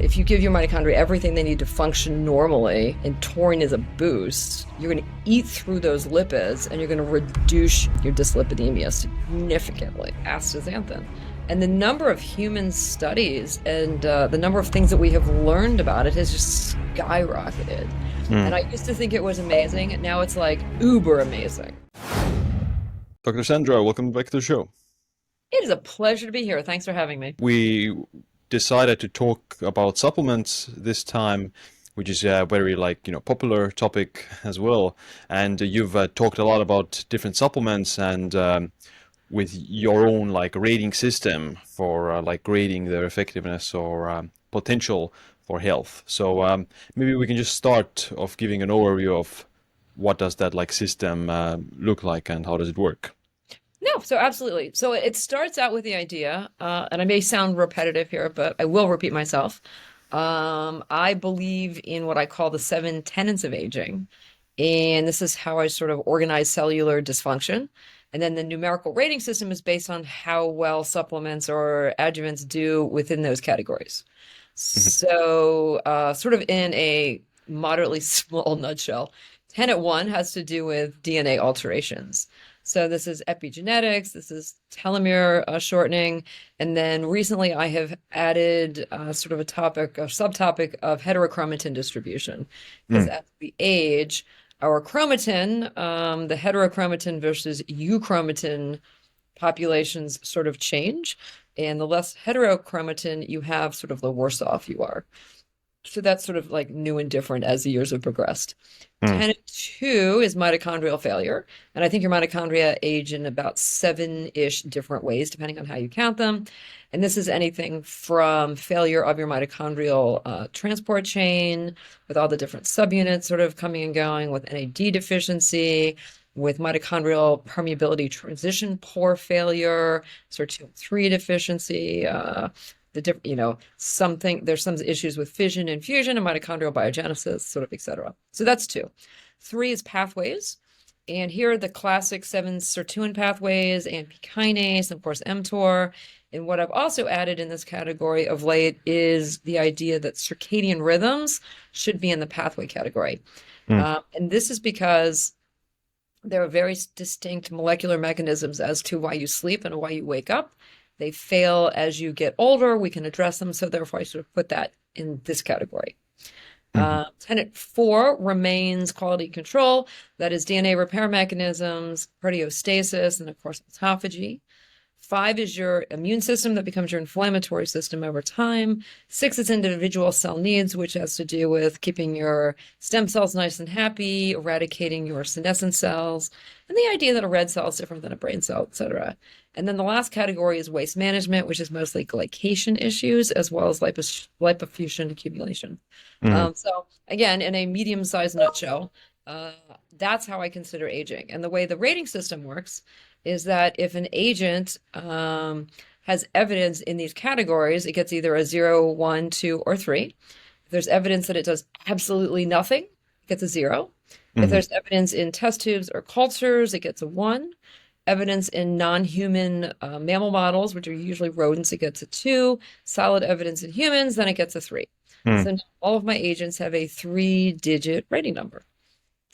If you give your mitochondria everything they need to function normally, and taurine is a boost, you're going to eat through those lipids and you're going to reduce your dyslipidemia significantly, astaxanthin. And the number of human studies and the number of things that we have learned about it has just skyrocketed. And I used to think it was amazing, and now it's like uber amazing. Dr. Sandra, welcome back to the show. It is a pleasure to be here. Thanks for having me. We decided to talk about supplements this time, which is a very popular topic as well. And you've talked a lot about different supplements and with your own rating system for grading their effectiveness or potential for health. So maybe we can just start off giving an overview of what does that system look like and how does it work? No, so absolutely. So it starts out with the idea, and I may sound repetitive here, but I will repeat myself. I believe in what I call the 7 tenets of aging. And this is how I sort of organize cellular dysfunction. And then the numerical rating system is based on how well supplements or adjuvants do within those categories. So, sort of in a moderately small nutshell, tenet 1 has to do with DNA alterations. So this is epigenetics, this is telomere shortening, and then recently I have added sort of a subtopic of heterochromatin distribution. Because as we age, our chromatin, the heterochromatin versus euchromatin populations sort of change, and the less heterochromatin you have, sort of the worse off you are. So that's sort of like new and different as the years have progressed. Tenet 2 is mitochondrial failure. And I think your mitochondria age in about 7-ish different ways, depending on how you count them. And this is anything from failure of your mitochondrial transport chain, with all the different subunits sort of coming and going, with NAD deficiency, with mitochondrial permeability transition pore failure, SIRT2 deficiency, there's some issues with fission and fusion and mitochondrial biogenesis, sort of, et cetera. So that's 2. 3 is pathways. And here are the classic 7 sirtuin pathways, AMP kinase, and of course, mTOR. And what I've also added in this category of late is the idea that circadian rhythms should be in the pathway category. And this is because there are very distinct molecular mechanisms as to why you sleep and why you wake up. They fail as you get older. We can address them. So therefore, I sort of put that in this category. Tenet 4 remains quality control. That is DNA repair mechanisms, proteostasis, and of course, autophagy. 5 is your immune system that becomes your inflammatory system over time. 6 is individual cell needs, which has to do with keeping your stem cells nice and happy, eradicating your senescent cells, and the idea that a red cell is different than a brain cell, et cetera. And then the last category is waste management, which is mostly glycation issues, as well as lipofuscin accumulation. So again, in a medium-sized nutshell, that's how I consider aging. And the way the rating system works is that if an agent has evidence in these categories, it gets either a 0, 1, 2, or 3. If there's evidence that it does absolutely nothing, it gets a 0. If there's evidence in test tubes or cultures, it gets a 1. Evidence in non-human mammal models, which are usually rodents, it gets a 2. Solid evidence in humans, then it gets a 3. So now all of my agents have a 3-digit rating number.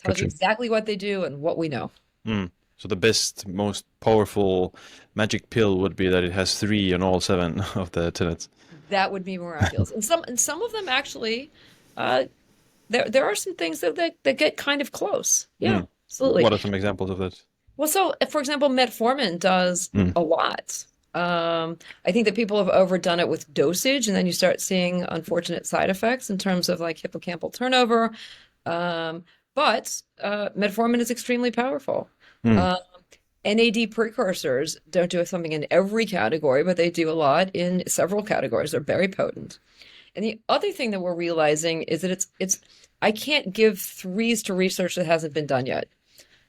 Tells you Gotcha. exactly what they do and what we know. So the best, most powerful magic pill would be that it has 3 on all 7 of the tenets. That would be miraculous. And some of them actually, there are some things that get kind of close. Yeah, absolutely. What are some examples of that? Well, so for example, metformin does a lot. I think that people have overdone it with dosage, and then you start seeing unfortunate side effects in terms of like hippocampal turnover. But metformin is extremely powerful. NAD precursors don't do something in every category, but they do a lot in several categories. They're very potent. And the other thing that we're realizing is that I can't give 3s to research that hasn't been done yet.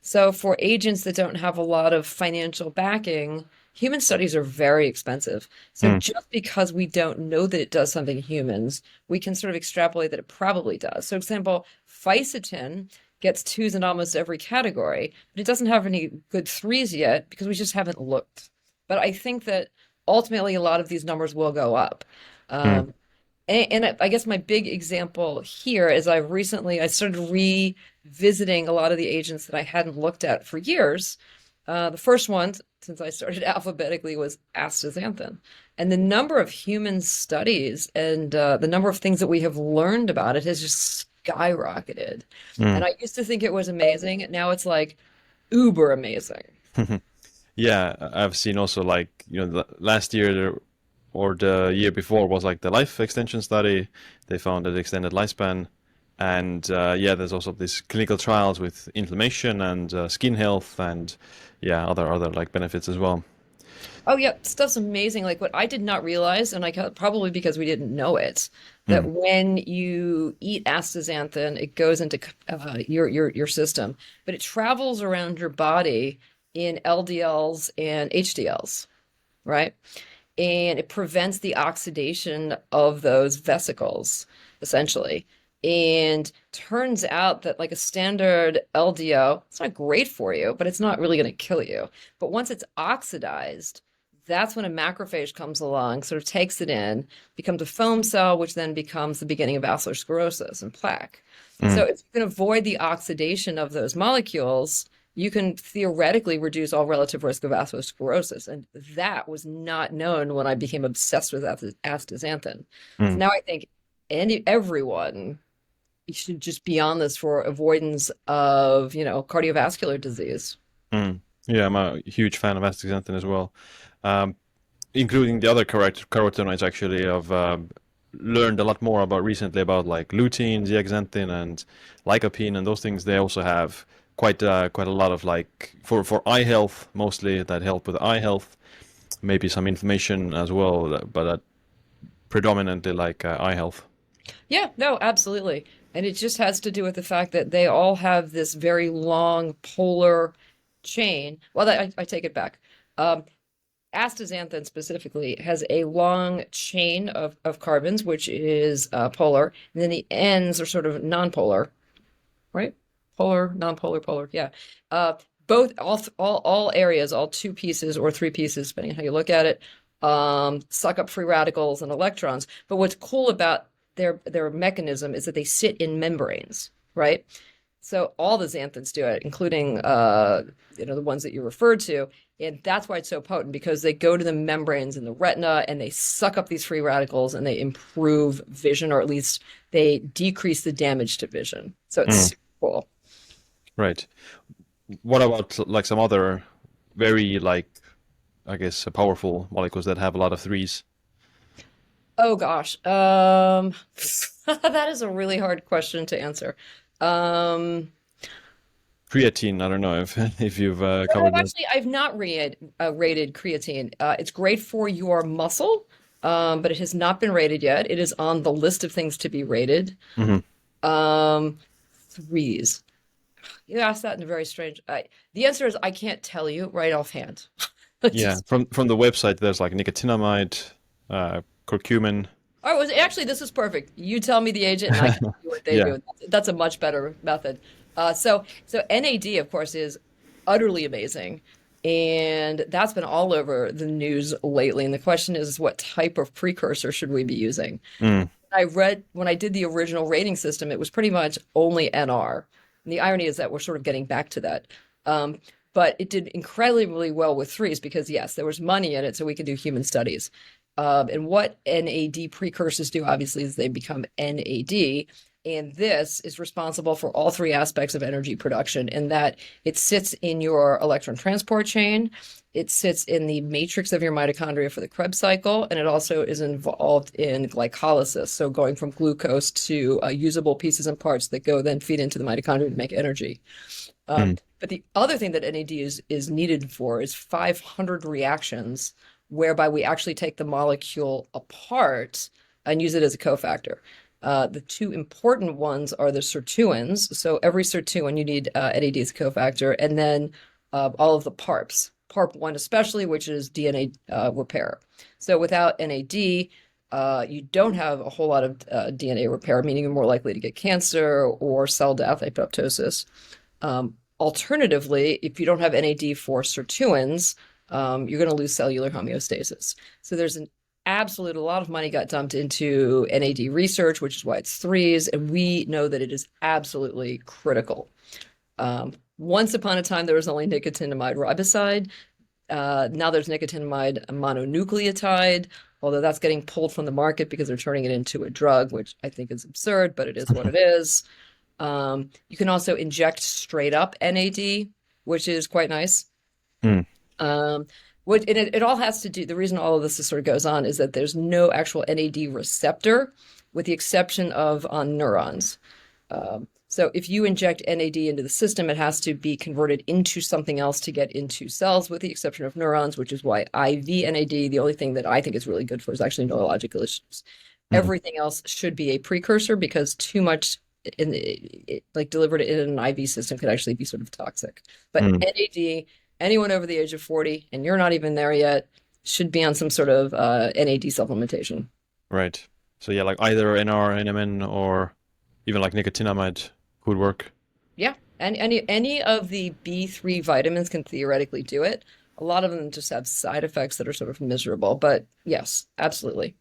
So for agents that don't have a lot of financial backing, human studies are very expensive. So just because we don't know that it does something in humans, we can sort of extrapolate that it probably does. So, for example, fisetin gets 2s in almost every category, but it doesn't have any good 3s yet because we just haven't looked. But I think that ultimately a lot of these numbers will go up. And I guess my big example here is I started revisiting a lot of the agents that I hadn't looked at for years. The first one, since I started alphabetically, was astaxanthin. And the number of human studies and the number of things that we have learned about it has just skyrocketed. And Mm. I used to think it was amazing. Now it's like uber amazing. Yeah, I've seen also like, last year or the year before was like the life extension study. They found an extended lifespan. And yeah, there's also these clinical trials with inflammation and skin health and yeah, other like benefits as well. Oh yeah, stuff's amazing. Like what I did not realize, and probably because we didn't know it, that Mm. when you eat astaxanthin, it goes into your system, but it travels around your body in LDLs and HDLs, right? And it prevents the oxidation of those vesicles, essentially. And turns out that like a standard LDO, it's not great for you, but it's not really going to kill you. But once it's oxidized, that's when a macrophage comes along, sort of takes it in, becomes a foam cell, which then becomes the beginning of vascular sclerosis and plaque. So Mm. if you can avoid the oxidation of those molecules, you can theoretically reduce all relative risk of vascular sclerosis. And that was not known when I became obsessed with astaxanthin. So Mm. now I think everyone should just be on this for avoidance of, cardiovascular disease. Mm. Yeah, I'm a huge fan of astaxanthin as well. Um, Including the other carotenoids actually. I've learned a lot more about recently about like lutein, zeaxanthin, and lycopene, and those things. They also have quite a lot of like for eye health mostly that help with eye health, maybe some inflammation as well, but predominantly like eye health. Yeah, no, absolutely. And it just has to do with the fact that they all have this very long polar chain. Well, I take it back. Um, Astaxanthin specifically has a long chain of carbons, which is polar, and then the ends are sort of nonpolar, right? Polar, nonpolar, polar. Yeah. Uh, both, all areas, all two pieces or three pieces, depending on how you look at it, suck up free radicals and electrons. But what's cool about their mechanism is that they sit in membranes, right? So all the xanthins do it, including the ones that you referred to, and that's why it's so potent because they go to the membranes in the retina and they suck up these free radicals and they improve vision, or at least they decrease the damage to vision. So it's Mm. super cool. Right. What about like some other very like I guess powerful molecules that have a lot of threes? Oh gosh, that is a really hard question to answer. Um, Creatine, I don't know if if you've I've covered that. actually I've not rated creatine. It's great for your muscle, but it has not been rated yet. It is on the list of things to be rated. Hmm. Um, threes. You asked that in a very strange. The answer is I can't tell you right offhand. Yeah, Just, from the website, there's like nicotinamide, curcumin. oh, actually, this is perfect. You tell me the agent, and I can do what they Yeah. do. That's a much better method. So NAD, of course, is utterly amazing, and that's been all over the news lately. And the question is, what type of precursor should we be using? Mm. I read when I did the original rating system, it was pretty much only NR. And the irony is that we're sort of getting back to that. Um, but it did incredibly well with threes because, yes, there was money in it, so we could do human studies. And what NAD precursors do, obviously, is they become NAD. And this is responsible for all three aspects of energy production, in that it sits in your electron transport chain, it sits in the matrix of your mitochondria for the Krebs cycle, and it also is involved in glycolysis. So going from glucose to usable pieces and parts that go then feed into the mitochondria to make energy. Mm. But the other thing that NAD is needed for is 500 reactions whereby we actually take the molecule apart and use it as a cofactor. The two important ones are the sirtuins. So every sirtuin you need NAD as a cofactor, and then all of the PARPs. PARP1 especially, which is DNA repair. So without NAD, you don't have a whole lot of DNA repair, meaning you're more likely to get cancer or cell death, apoptosis. Alternatively, if you don't have NAD for sirtuins, you're going to lose cellular homeostasis. So there's an absolute, a lot of money got dumped into NAD research, which is why it's threes, and we know that it is absolutely critical. Once upon a time, there was only nicotinamide riboside. Now there's nicotinamide mononucleotide, although that's getting pulled from the market because they're turning it into a drug, which I think is absurd, but it is what it is. You can also inject straight up NAD, which is quite nice. Hmm. It all has to do, the reason all of this sort of goes on is that there's no actual NAD receptor, with the exception of on neurons. So if you inject NAD into the system, it has to be converted into something else to get into cells, with the exception of neurons, which is why IV NAD, the only thing that I think is really good for is actually neurological issues. Everything else should be a precursor, because too much like delivered in an IV system could actually be sort of toxic. But NAD, anyone over the age of 40, and you're not even there yet, should be on some sort of NAD supplementation. Right. So yeah, like either NR, NMN, or even like nicotinamide could work. Yeah, and any of the B3 vitamins can theoretically do it. A lot of them just have side effects that are sort of miserable, but yes, absolutely.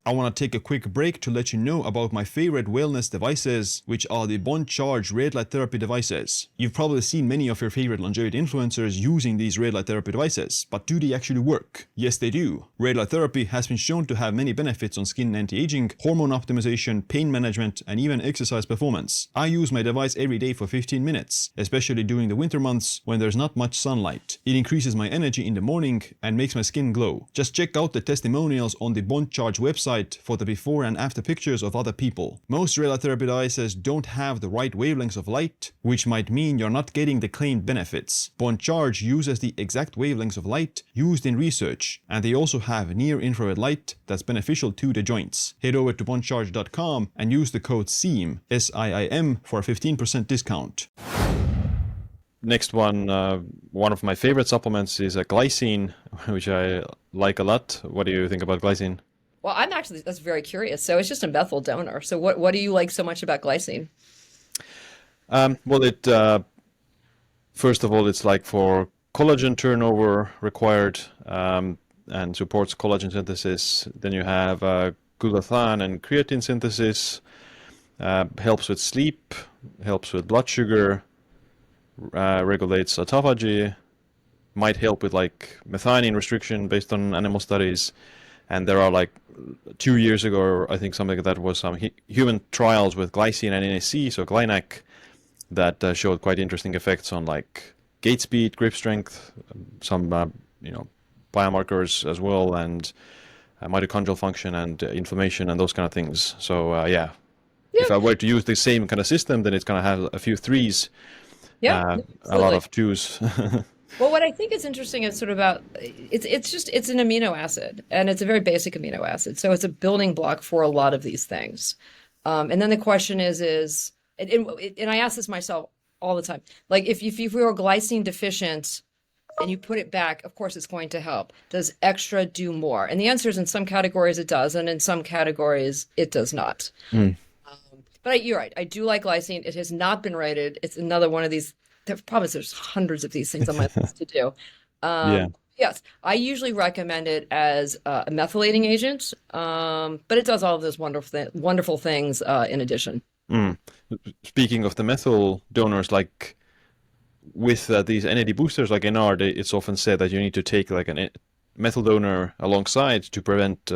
I want to take a quick break to let you know about my favorite wellness devices, which are the Bond Charge red light therapy devices. You've probably seen many of your favorite longevity influencers using these red light therapy devices, but do they actually work? Yes, they do. Red light therapy has been shown to have many benefits on skin anti-aging, hormone optimization, pain management, and even exercise performance. I use my device every day for 15 minutes, especially during the winter months when there's not much sunlight. It increases my energy in the morning and makes my skin glow. Just check out the testimonials on the Bond Charge website for the before and after pictures of other people. Most red light therapy devices don't have the right wavelengths of light, which might mean you're not getting the claimed benefits. Bond Charge uses the exact wavelengths of light used in research, and they also have near-infrared light that's beneficial to the joints. Head over to bondcharge.com and use the code SIIM, SIIM, for a 15% discount. Next one of my favorite supplements is a glycine, which I like a lot. What do you think about glycine? Well, that's very curious. So it's just a methyl donor. So what do you like so much about glycine? Well, first of all, it's like for collagen turnover required, and supports collagen synthesis. Then you have glutathione and creatine synthesis, helps with sleep, helps with blood sugar, regulates autophagy, might help with like methionine restriction based on animal studies. And there are like 2 years ago, I think something like that was some human trials with glycine and NAC, so Glynac, that showed quite interesting effects on like gait speed, grip strength, some biomarkers as well, and mitochondrial function and inflammation and those kind of things. So yeah, if I were to use the same kind of system, then it's gonna have a few threes, Yeah, a lot of twos. Well, what I think is interesting is sort of about it's an amino acid, and it's a very basic amino acid. So it's a building block for a lot of these things. And then the question is and I ask this myself all the time, like if you were glycine deficient and you put it back, of course it's going to help. Does extra do more? And the answer is in some categories it does, and in some categories it does not. But you're right. I do like glycine. It has not been rated. It's another one of these. There's hundreds of these things on my list to do. Yes, I usually recommend it as a methylating agent, but it does all of those wonderful things in addition. Speaking of the methyl donors, like with these NAD boosters like NR, it's often said that you need to take like a methyl donor alongside to prevent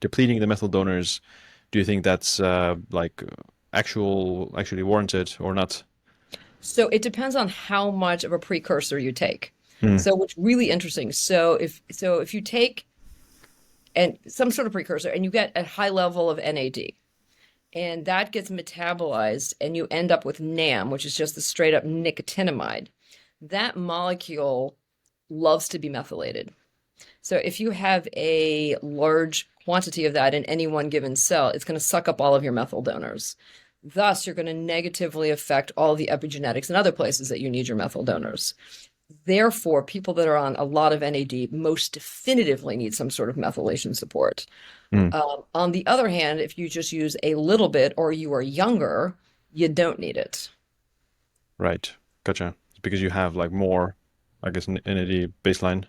depleting the methyl donors. Do you think that's actually warranted or not? So it depends on how much of a precursor you take. So what's really interesting. So if you take some sort of precursor and you get a high level of NAD, and that gets metabolized and you end up with NAM, which is just the straight up nicotinamide, that molecule loves to be methylated. So if you have a large quantity of that in any one given cell, it's going to suck up all of your methyl donors. Thus, you're going to negatively affect all the epigenetics and other places that you need your methyl donors. Therefore, people that are on a lot of NAD most definitively need some sort of methylation support. On the other hand, if you just use a little bit or you are younger, you don't need it. Right. Gotcha. It's because you have like more, I guess, NAD baseline.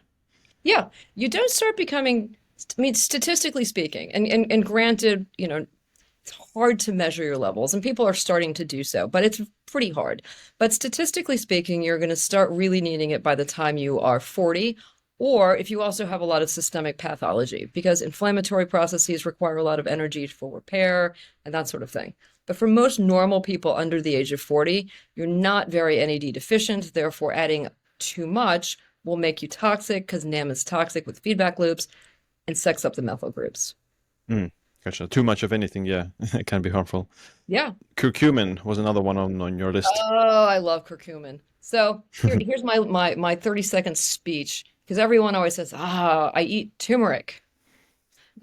Yeah, you don't start becoming I mean, statistically speaking, and granted, it's hard to measure your levels, and people are starting to do so, but it's pretty hard. But statistically speaking, you're going to start really needing it by the time you are 40, or if you also have a lot of systemic pathology, because inflammatory processes require a lot of energy for repair and that sort of thing. But for most normal people under the age of 40, you're not very NAD deficient, therefore adding too much will make you toxic because NAM is toxic with feedback loops and sucks up the methyl groups. Gotcha. Too much of anything, yeah, it can be harmful. Yeah. Curcumin was another one on your list. Oh, I love curcumin. So here's my 30-second speech, because everyone always says, I eat turmeric.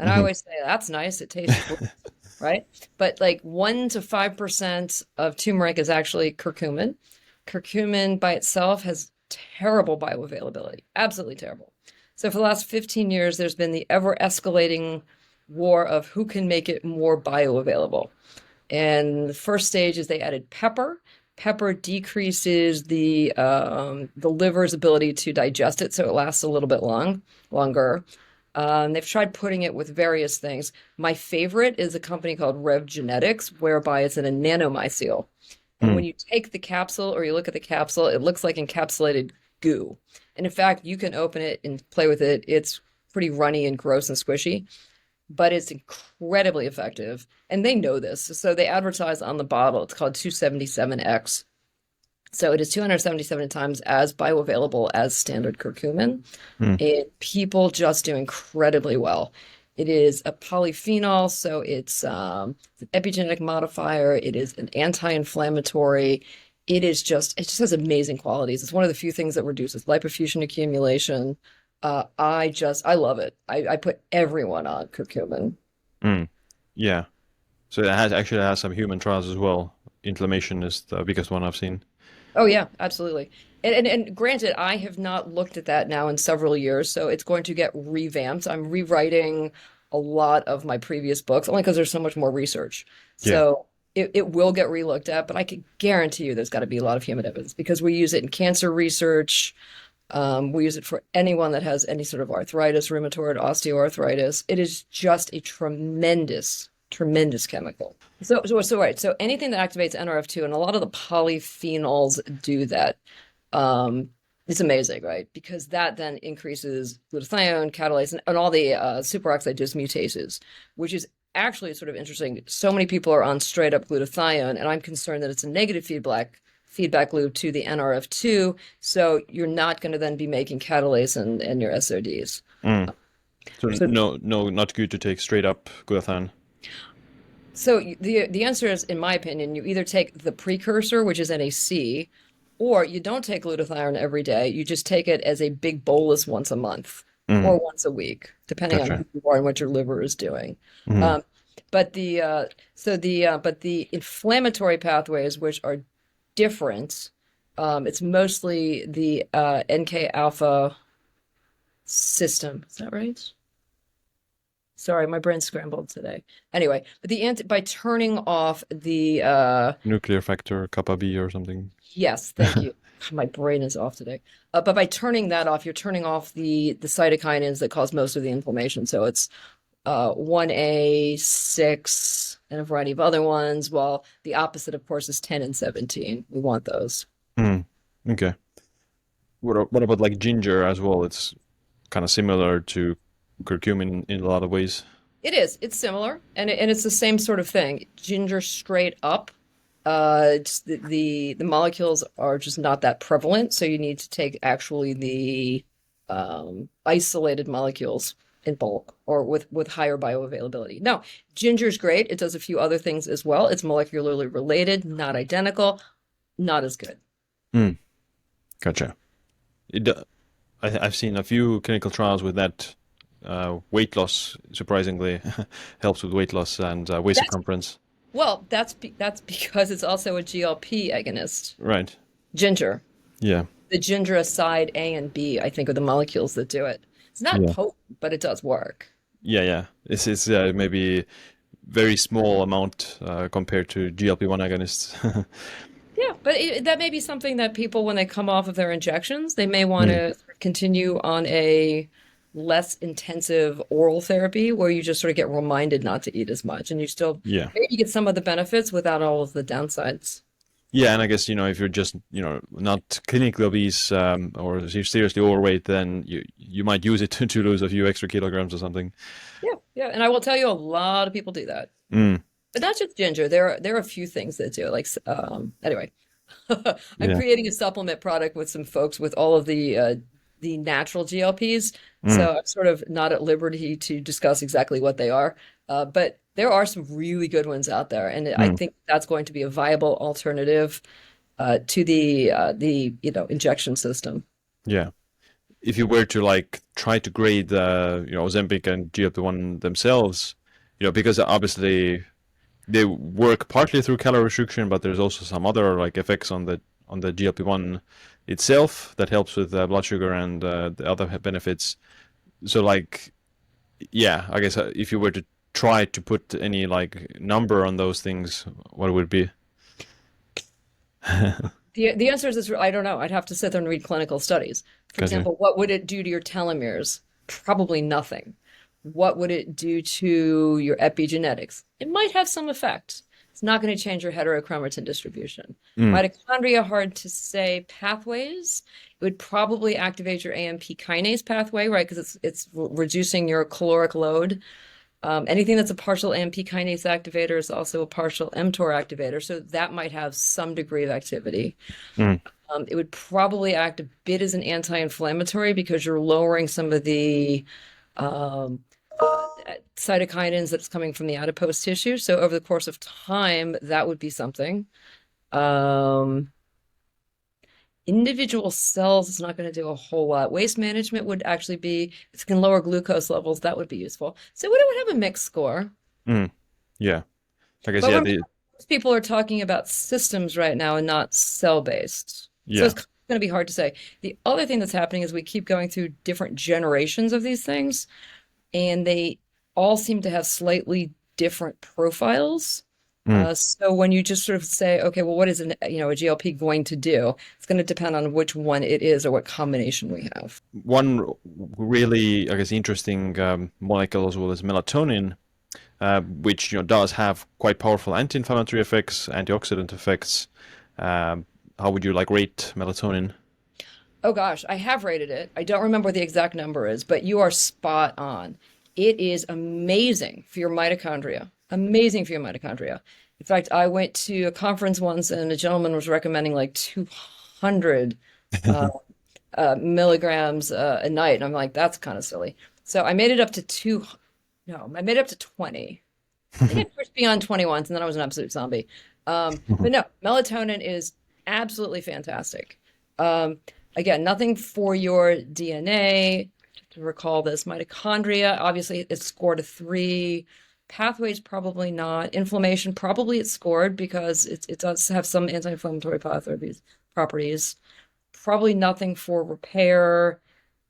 And I always say, that's nice. It tastes good, right? But like 1 to 5% of turmeric is actually curcumin. Curcumin by itself has terrible bioavailability, absolutely terrible. So for the last 15 years, there's been the ever escalating war of who can make it more bioavailable. And the first stage is they added pepper. Pepper decreases the liver's ability to digest it, so it lasts a little bit longer. They've tried putting it with various things. My favorite is a company called Rev Genetics, whereby it's in a nanomycel. And when you take the capsule or you look at the capsule, it looks like encapsulated goo. And in fact, you can open it and play with it. It's pretty runny and gross and squishy, but it's incredibly effective. And they know this. So they advertise on the bottle. It's called 277X. So it is 277 times as bioavailable as standard curcumin. And people just do incredibly well. It is a polyphenol, so it's an epigenetic modifier. It is an anti-inflammatory. It just has amazing qualities. It's one of the few things that reduces lipofusion accumulation. I love it. I put everyone on curcumin. Yeah. So it actually has some human trials as well. Inflammation is the biggest one I've seen. Oh yeah, absolutely. And granted, I have not looked at that now in several years, so it's going to get revamped. I'm rewriting a lot of my previous books, only because there's so much more research. So it will get relooked at, but I can guarantee you there's got to be a lot of human evidence, because we use it in cancer research. We use it for anyone that has any sort of arthritis, rheumatoid, osteoarthritis. It is just a tremendous chemical. So right. So anything that activates NRF2, and a lot of the polyphenols do that. It's amazing, right? Because that then increases glutathione, catalase, and all the superoxide dismutases, which is actually sort of interesting. So many people are on straight up glutathione, and I'm concerned that it's a negative feedback loop to the NRF2. So you're not going to then be making catalase and your SODs. So no, not good to take straight up glutathione. So the answer is, in my opinion, you either take the precursor, which is NAC, or you don't take glutathione every day. You just take it as a big bolus once a month or once a week, depending on who you are and what your liver is doing. But the inflammatory pathways, which are different, it's mostly the NK alpha system. Is that right? Sorry, my brain's scrambled today. Anyway, but by turning off the Nuclear factor, kappa B or something. Yes, thank you. My brain is off today. But by turning that off, you're turning off the cytokinins that cause most of the inflammation. So it's 1A, 6, and a variety of other ones. While the opposite, of course, is 10 and 17. We want those. Okay. What about like ginger as well? It's kind of similar to curcumin in a lot of ways. It is. It's similar, and it's the same sort of thing. Ginger straight up. The molecules are just not that prevalent, so you need to take actually the isolated molecules in bulk or with higher bioavailability. Now, ginger's great. It does a few other things as well. It's molecularly related, not identical, not as good. Gotcha. I've seen a few clinical trials with that. Weight loss, surprisingly, helps with weight loss and waist circumference. Well, that's because it's also a GLP agonist. Right. Ginger. Yeah. The ginger aside A and B, I think, are the molecules that do it. It's not potent, but it does work. Yeah. It's maybe very small amount compared to GLP-1 agonists. Yeah, but that may be something that people, when they come off of their injections, they may want to continue on a less intensive oral therapy where you just sort of get reminded not to eat as much and you still Yeah. maybe get some of the benefits without all of the downsides. Yeah, and I guess, if you're just, not clinically obese, or you're seriously overweight, then you might use it to lose a few extra kilograms or something. Yeah, yeah. And I will tell you, a lot of people do that. Mm, But not just ginger. There are a few things that do. Like, anyway, I'm yeah. creating a supplement product with some folks with all of the natural GLPs. Mm, So I'm sort of not at liberty to discuss exactly what they are. But there are some really good ones out there, and I mm, think that's going to be a viable alternative to the injection system. yeah. If you were to like try to grade the, Ozempic and GLP-1 themselves, because obviously they work partly through calorie restriction, but there's also some other like effects on the GLP-1 itself that helps with blood sugar and the other benefits. So like, yeah, I guess if you were to try to put any like number on those things, what would it be? The answer is I don't know. I'd have to sit there and read clinical studies. For Gotcha. example, what would it do to your telomeres? Probably nothing. What would it do to your epigenetics? It might have some effect. It's not going to change your heterochromatin distribution. Mm, Mitochondria, hard to say. Pathways, it would probably activate your AMP kinase pathway, right? Because it's reducing your caloric load. Anything that's a partial AMP kinase activator is also a partial mTOR activator, so that might have some degree of activity. mm, It would probably act a bit as an anti-inflammatory because you're lowering some of the um, cytokinins that's coming from the adipose tissue. So over the course of time, that would be something. Um, Individual cells is not going to do a whole lot. Waste management would actually be, if it can lower glucose levels, that would be useful. So it would have a mixed score. mm. Yeah. I guess, But yeah, most people are talking about systems right now and not cell-based. So yeah. it's going to be hard to say. The other thing that's happening is we keep going through different generations of these things, and they all seem to have slightly different profiles. Mm. So when you just sort of say, okay, well, what is a GLP going to do? It's going to depend on which one it is or what combination we have. One really, I guess, interesting molecule as well is melatonin, which does have quite powerful anti-inflammatory effects, antioxidant effects. How would you like rate melatonin? Oh gosh, I have rated it. I don't remember what the exact number is, but you are spot on. It is amazing for your mitochondria. Amazing for your mitochondria. In fact, I went to a conference once and a gentleman was recommending like 200 uh, milligrams a night. And I'm like, that's kind of silly. So I made it up to I made it up to 20. I think I pushed beyond 20 once and then I was an absolute zombie. But no, melatonin is absolutely fantastic. Again, nothing for your DNA. To recall this, mitochondria, obviously it's scored a 3. Pathways, probably not. Inflammation, probably it's scored because it does have some anti-inflammatory properties. Probably nothing for repair.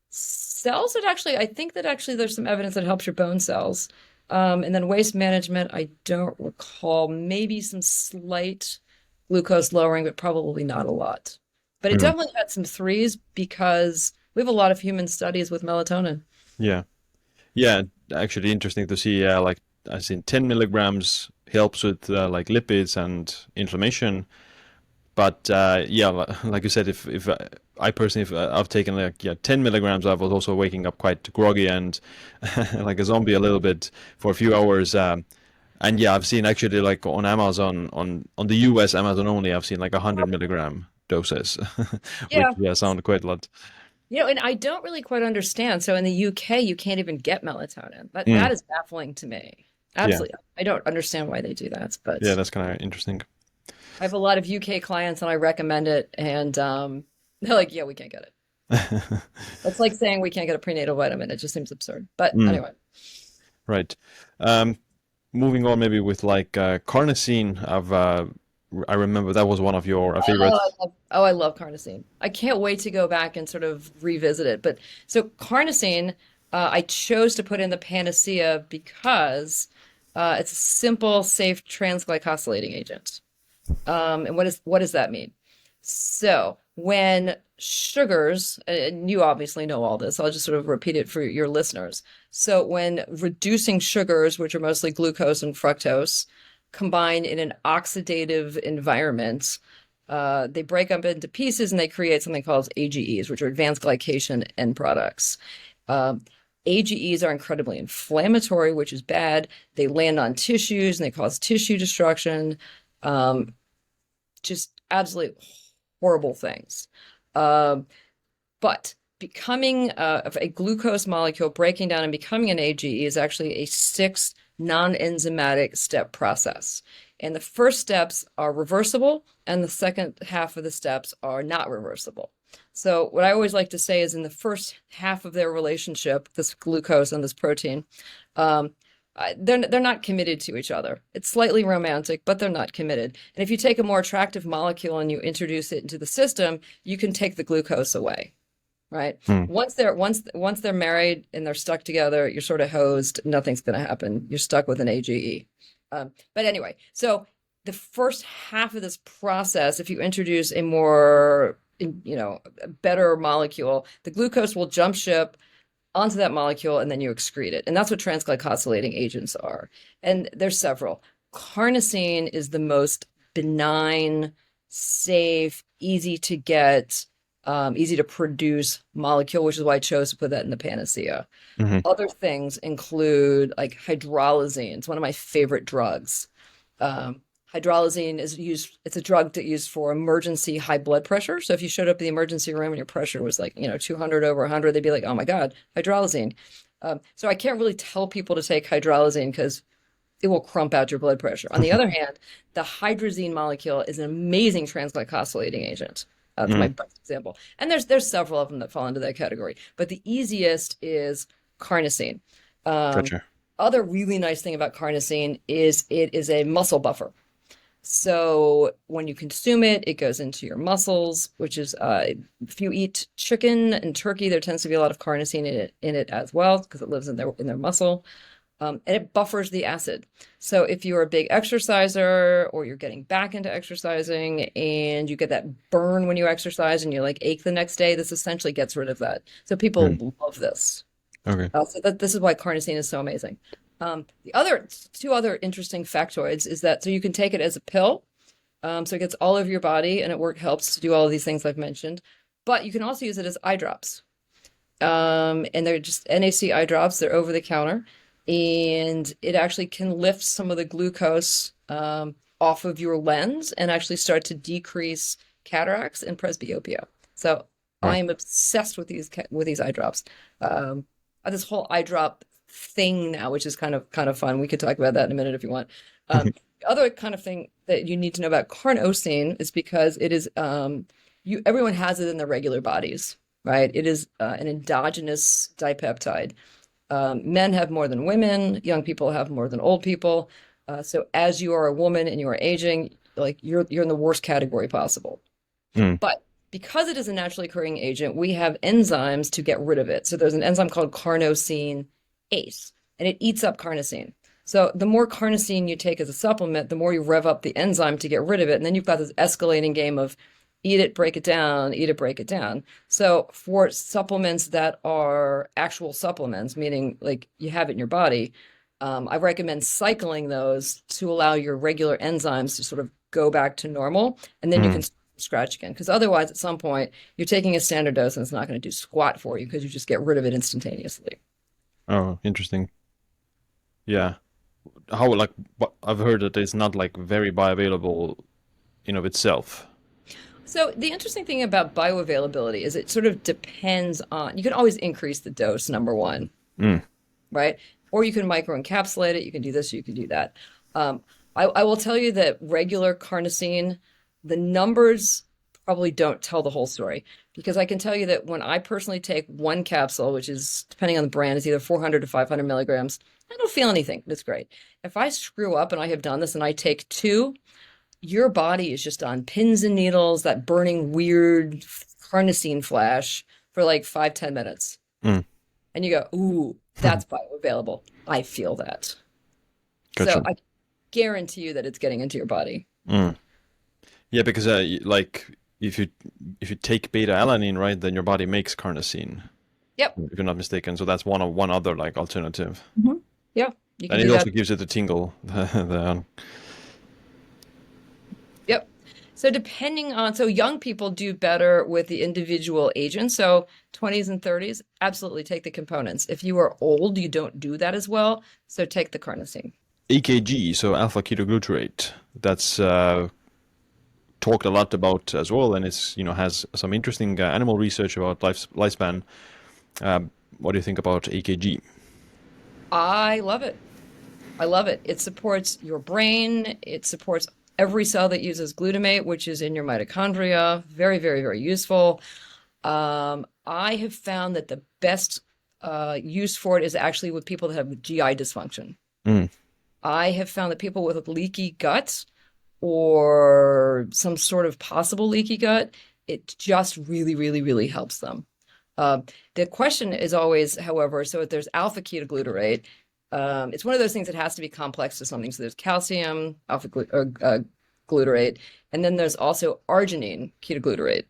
Cells, I think that actually there's some evidence that helps your bone cells. And then waste management, I don't recall. Maybe some slight glucose lowering, but probably not a lot. But it Mm. definitely had some 3s because we have a lot of human studies with melatonin. Yeah. Yeah, actually interesting to see. Yeah, like I seen 10 milligrams helps with like lipids and inflammation. But yeah, like you said, if I personally, if I've taken like 10 milligrams, I was also waking up quite groggy and like a zombie a little bit for a few hours. And yeah, I've seen actually like on Amazon, on the US Amazon only, I've seen like 100 milligram doses, which Yeah. sound quite a lot. And I don't really quite understand. So in the UK, you can't even get melatonin. That Mm, that is baffling to me. yeah, Absolutely. I don't understand why they do that, yeah, but that's kind of interesting. I have a lot of UK clients and I recommend it and they're like, yeah, we can't get it. It's like saying we can't get a prenatal vitamin. It just seems absurd. But Mm, anyway. right. Um, Moving on, maybe with like carnosine. I remember that was one of your favorites. I love Carnosine. I can't wait to go back and sort of revisit it. But so Carnosine, I chose to put in the panacea because it's a simple, safe transglycosylating agent. And what does that mean? So when sugars, and you obviously know all this, I'll just sort of repeat it for your listeners. So when reducing sugars, which are mostly glucose and fructose, combine in an oxidative environment, they break up into pieces and they create something called AGEs, which are advanced glycation end products. AGEs are incredibly inflammatory, which is bad. They land on tissues and they cause tissue destruction. Just absolutely horrible things. But becoming a glucose molecule, breaking down and becoming an AGE is actually a 6 non-enzymatic step process. And the first steps are reversible, and the second half of the steps are not reversible. So what I always like to say is in the first half of their relationship, this glucose and this protein, they're not committed to each other. It's slightly romantic, but they're not committed. And if you take a more attractive molecule and you introduce it into the system, you can take the glucose away, right? Once they're married and they're stuck together, you're sort of hosed. Nothing's going to happen. You're stuck with an AGE. But anyway, so the first half of this process, if you introduce a more, a better molecule, the glucose will jump ship onto that molecule and then you excrete it. And that's what transglycosylating agents are. And there's several. Carnosine is the most benign, safe, easy to get, easy to produce molecule, which is why I chose to put that in the panacea. Other things include like hydralazine. It's one of my favorite drugs. Hydralazine is used, it's a drug that's used for emergency high blood pressure. So if you showed up in the emergency room and your pressure was like, 200 over 100, they'd be like, oh my God, hydralazine. So I can't really tell people to take hydralazine because it will crump out your blood pressure. On the other hand, the hydrazine molecule is an amazing transglycosylating agent. That's my best example. And there's several of them that fall into that category. But the easiest is carnosine. Gotcha. Other really nice thing about carnosine is it is a muscle buffer. So when you consume it, it goes into your muscles, which is if you eat chicken and turkey, there tends to be a lot of carnosine in it as well because it lives in their muscle. And it buffers the acid. So if you're a big exerciser or you're getting back into exercising and you get that burn when you exercise and you like ache the next day, this essentially gets rid of that. So people love this. Okay. So this is why carnosine is so amazing. The two other interesting factoids is that so you can take it as a pill, so it gets all over your body and it helps to do all of these things I've mentioned. But you can also use it as eye drops, and they're just NAC eye drops. They're over the counter, and it actually can lift some of the glucose off of your lens and actually start to decrease cataracts and presbyopia. So I am obsessed with these eye drops. This whole eye drop thing now, which is kind of fun. We could talk about that in a minute if you want. The other kind of thing that you need to know about carnosine is because it is everyone has it in their regular bodies, right? It is an endogenous dipeptide. Men have more than women. Young people have more than old people. So as you are a woman and you are aging, like you're in the worst category possible. But because it is a naturally occurring agent, we have enzymes to get rid of it. So there's an enzyme called carnosine ACE, and it eats up carnosine. So the more carnosine you take as a supplement, the more you rev up the enzyme to get rid of it. And then you've got this escalating game of eat it, break it down, eat it, break it down. So for supplements that are actual supplements, meaning like you have it in your body, I recommend cycling those to allow your regular enzymes to sort of go back to normal. And then you can scratch again. Because otherwise, at some point, you're taking a standard dose and it's not going to do squat for you because you just get rid of it instantaneously. Oh, interesting. Yeah. How, like, I've heard that it's not like very bioavailable in of itself. So the interesting thing about bioavailability is it sort of depends on, you can always increase the dose, number one, right? Or you can microencapsulate it. You can do this, you can do that. I will tell you that regular carnosine, the numbers probably don't tell the whole story, because I can tell you that when I personally take one capsule, which is, depending on the brand, is either 400 to 500 milligrams, I don't feel anything. It's great. If I screw up, and I have done this, and I take two, your body is just on pins and needles, that burning weird carnosine flash for like 5-10 minutes. And you go, ooh, that's bioavailable. I feel that. Gotcha. So I guarantee you that it's getting into your body. Yeah, because like if you take beta-alanine, right, then your body makes carnosine, Yep. if you're not mistaken. So that's one other like alternative. Yeah. You can And do it that. also gives it a tingle. Yep. So depending on, so young people do better with the individual agents. So 20s and 30s, absolutely take the components. If you are old, you don't do that as well. So take the carnosine. AKG, so alpha ketoglutarate. That's talked a lot about as well, and it's has some interesting animal research about lifespan. What do you think about AKG? I love it. I love it. It supports your brain. It supports every cell that uses glutamate, which is in your mitochondria. Very, very, very useful. I have found that the best use for it is actually with people that have GI dysfunction. Mm. I have found that people with leaky gut or some sort of possible leaky gut, it just really, really, really helps them. The question is always, however, so if there's alpha ketoglutarate, it's one of those things that has to be complex to something. So there's calcium, glutarate, and then there's also arginine ketoglutarate.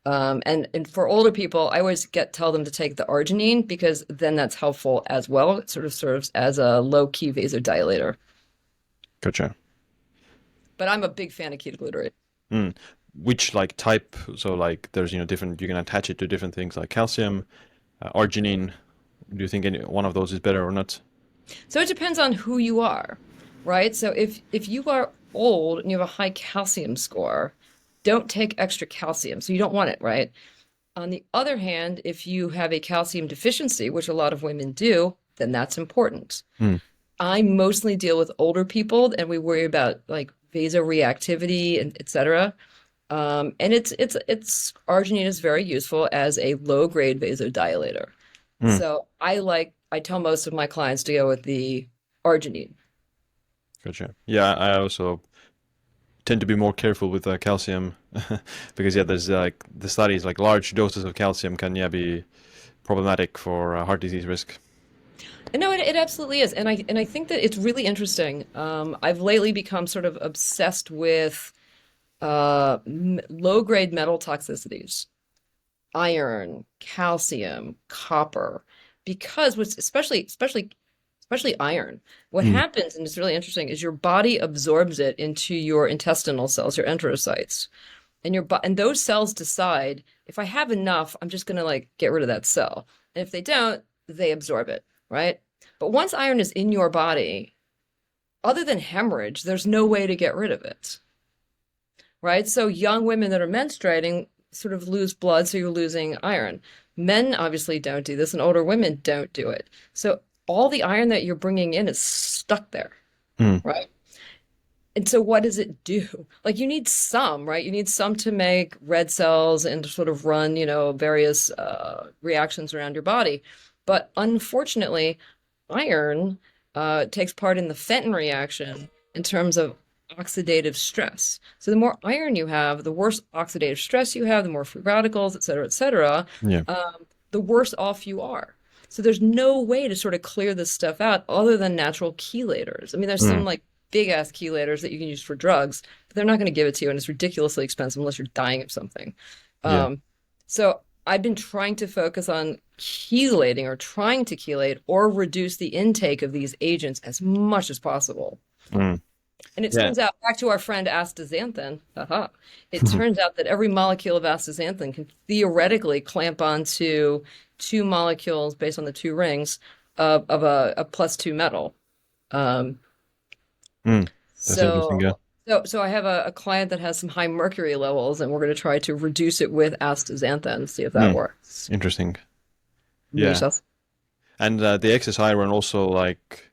And for older people, I always tell them to take the arginine because then that's helpful as well. It sort of serves as a low-key vasodilator. Gotcha. But I'm a big fan of ketoglutarate. Mm. Which like type? So like there's different. You can attach it to different things like calcium, arginine. Do you think any one of those is better or not? So it depends on who you are, right? So if you are old and you have a high calcium score, don't take extra calcium. So you don't want it, right? On the other hand, if you have a calcium deficiency, which a lot of women do, then that's important. Mm. I mostly deal with older people and we worry about like vasoreactivity and et cetera. And it's arginine is very useful as a low-grade vasodilator. Mm. So I tell most of my clients to go with the arginine. Gotcha. Yeah, I also tend to be more careful with calcium because there's like the studies like large doses of calcium can be problematic for heart disease risk. No, it absolutely is, and I think that it's really interesting. I've lately become sort of obsessed with low-grade metal toxicities, iron, calcium, copper, because especially iron, what happens, and it's really interesting, is your body absorbs it into your intestinal cells, your enterocytes, and those cells decide if I have enough, I'm just going to like get rid of that cell, and if they don't, they absorb it, right? But once iron is in your body, other than hemorrhage, there's no way to get rid of it. Right? So young women that are menstruating sort of lose blood, so you're losing iron. Men obviously don't do this, and older women don't do it. So all the iron that you're bringing in is stuck there, right? And so what does it do? Like you need some, right? You need some to make red cells and to sort of run, various reactions around your body. But unfortunately, iron takes part in the Fenton reaction in terms of oxidative stress. So the more iron you have, the worse oxidative stress you have, the more free radicals, et cetera, the worse off you are. So there's no way to sort of clear this stuff out other than natural chelators. I mean, there's some like big ass chelators that you can use for drugs, but they're not going to give it to you, and it's ridiculously expensive unless you're dying of something. So I've been trying to focus on chelating or trying to chelate or reduce the intake of these agents as much as possible. And it turns out, back to our friend Astaxanthin, it turns out that every molecule of Astaxanthin can theoretically clamp onto two molecules based on the two rings of a +2 metal. That's interesting, yeah. So I have a client that has some high mercury levels, and we're going to try to reduce it with Astaxanthin, see if that works. Interesting. Yeah. And the excess iron also like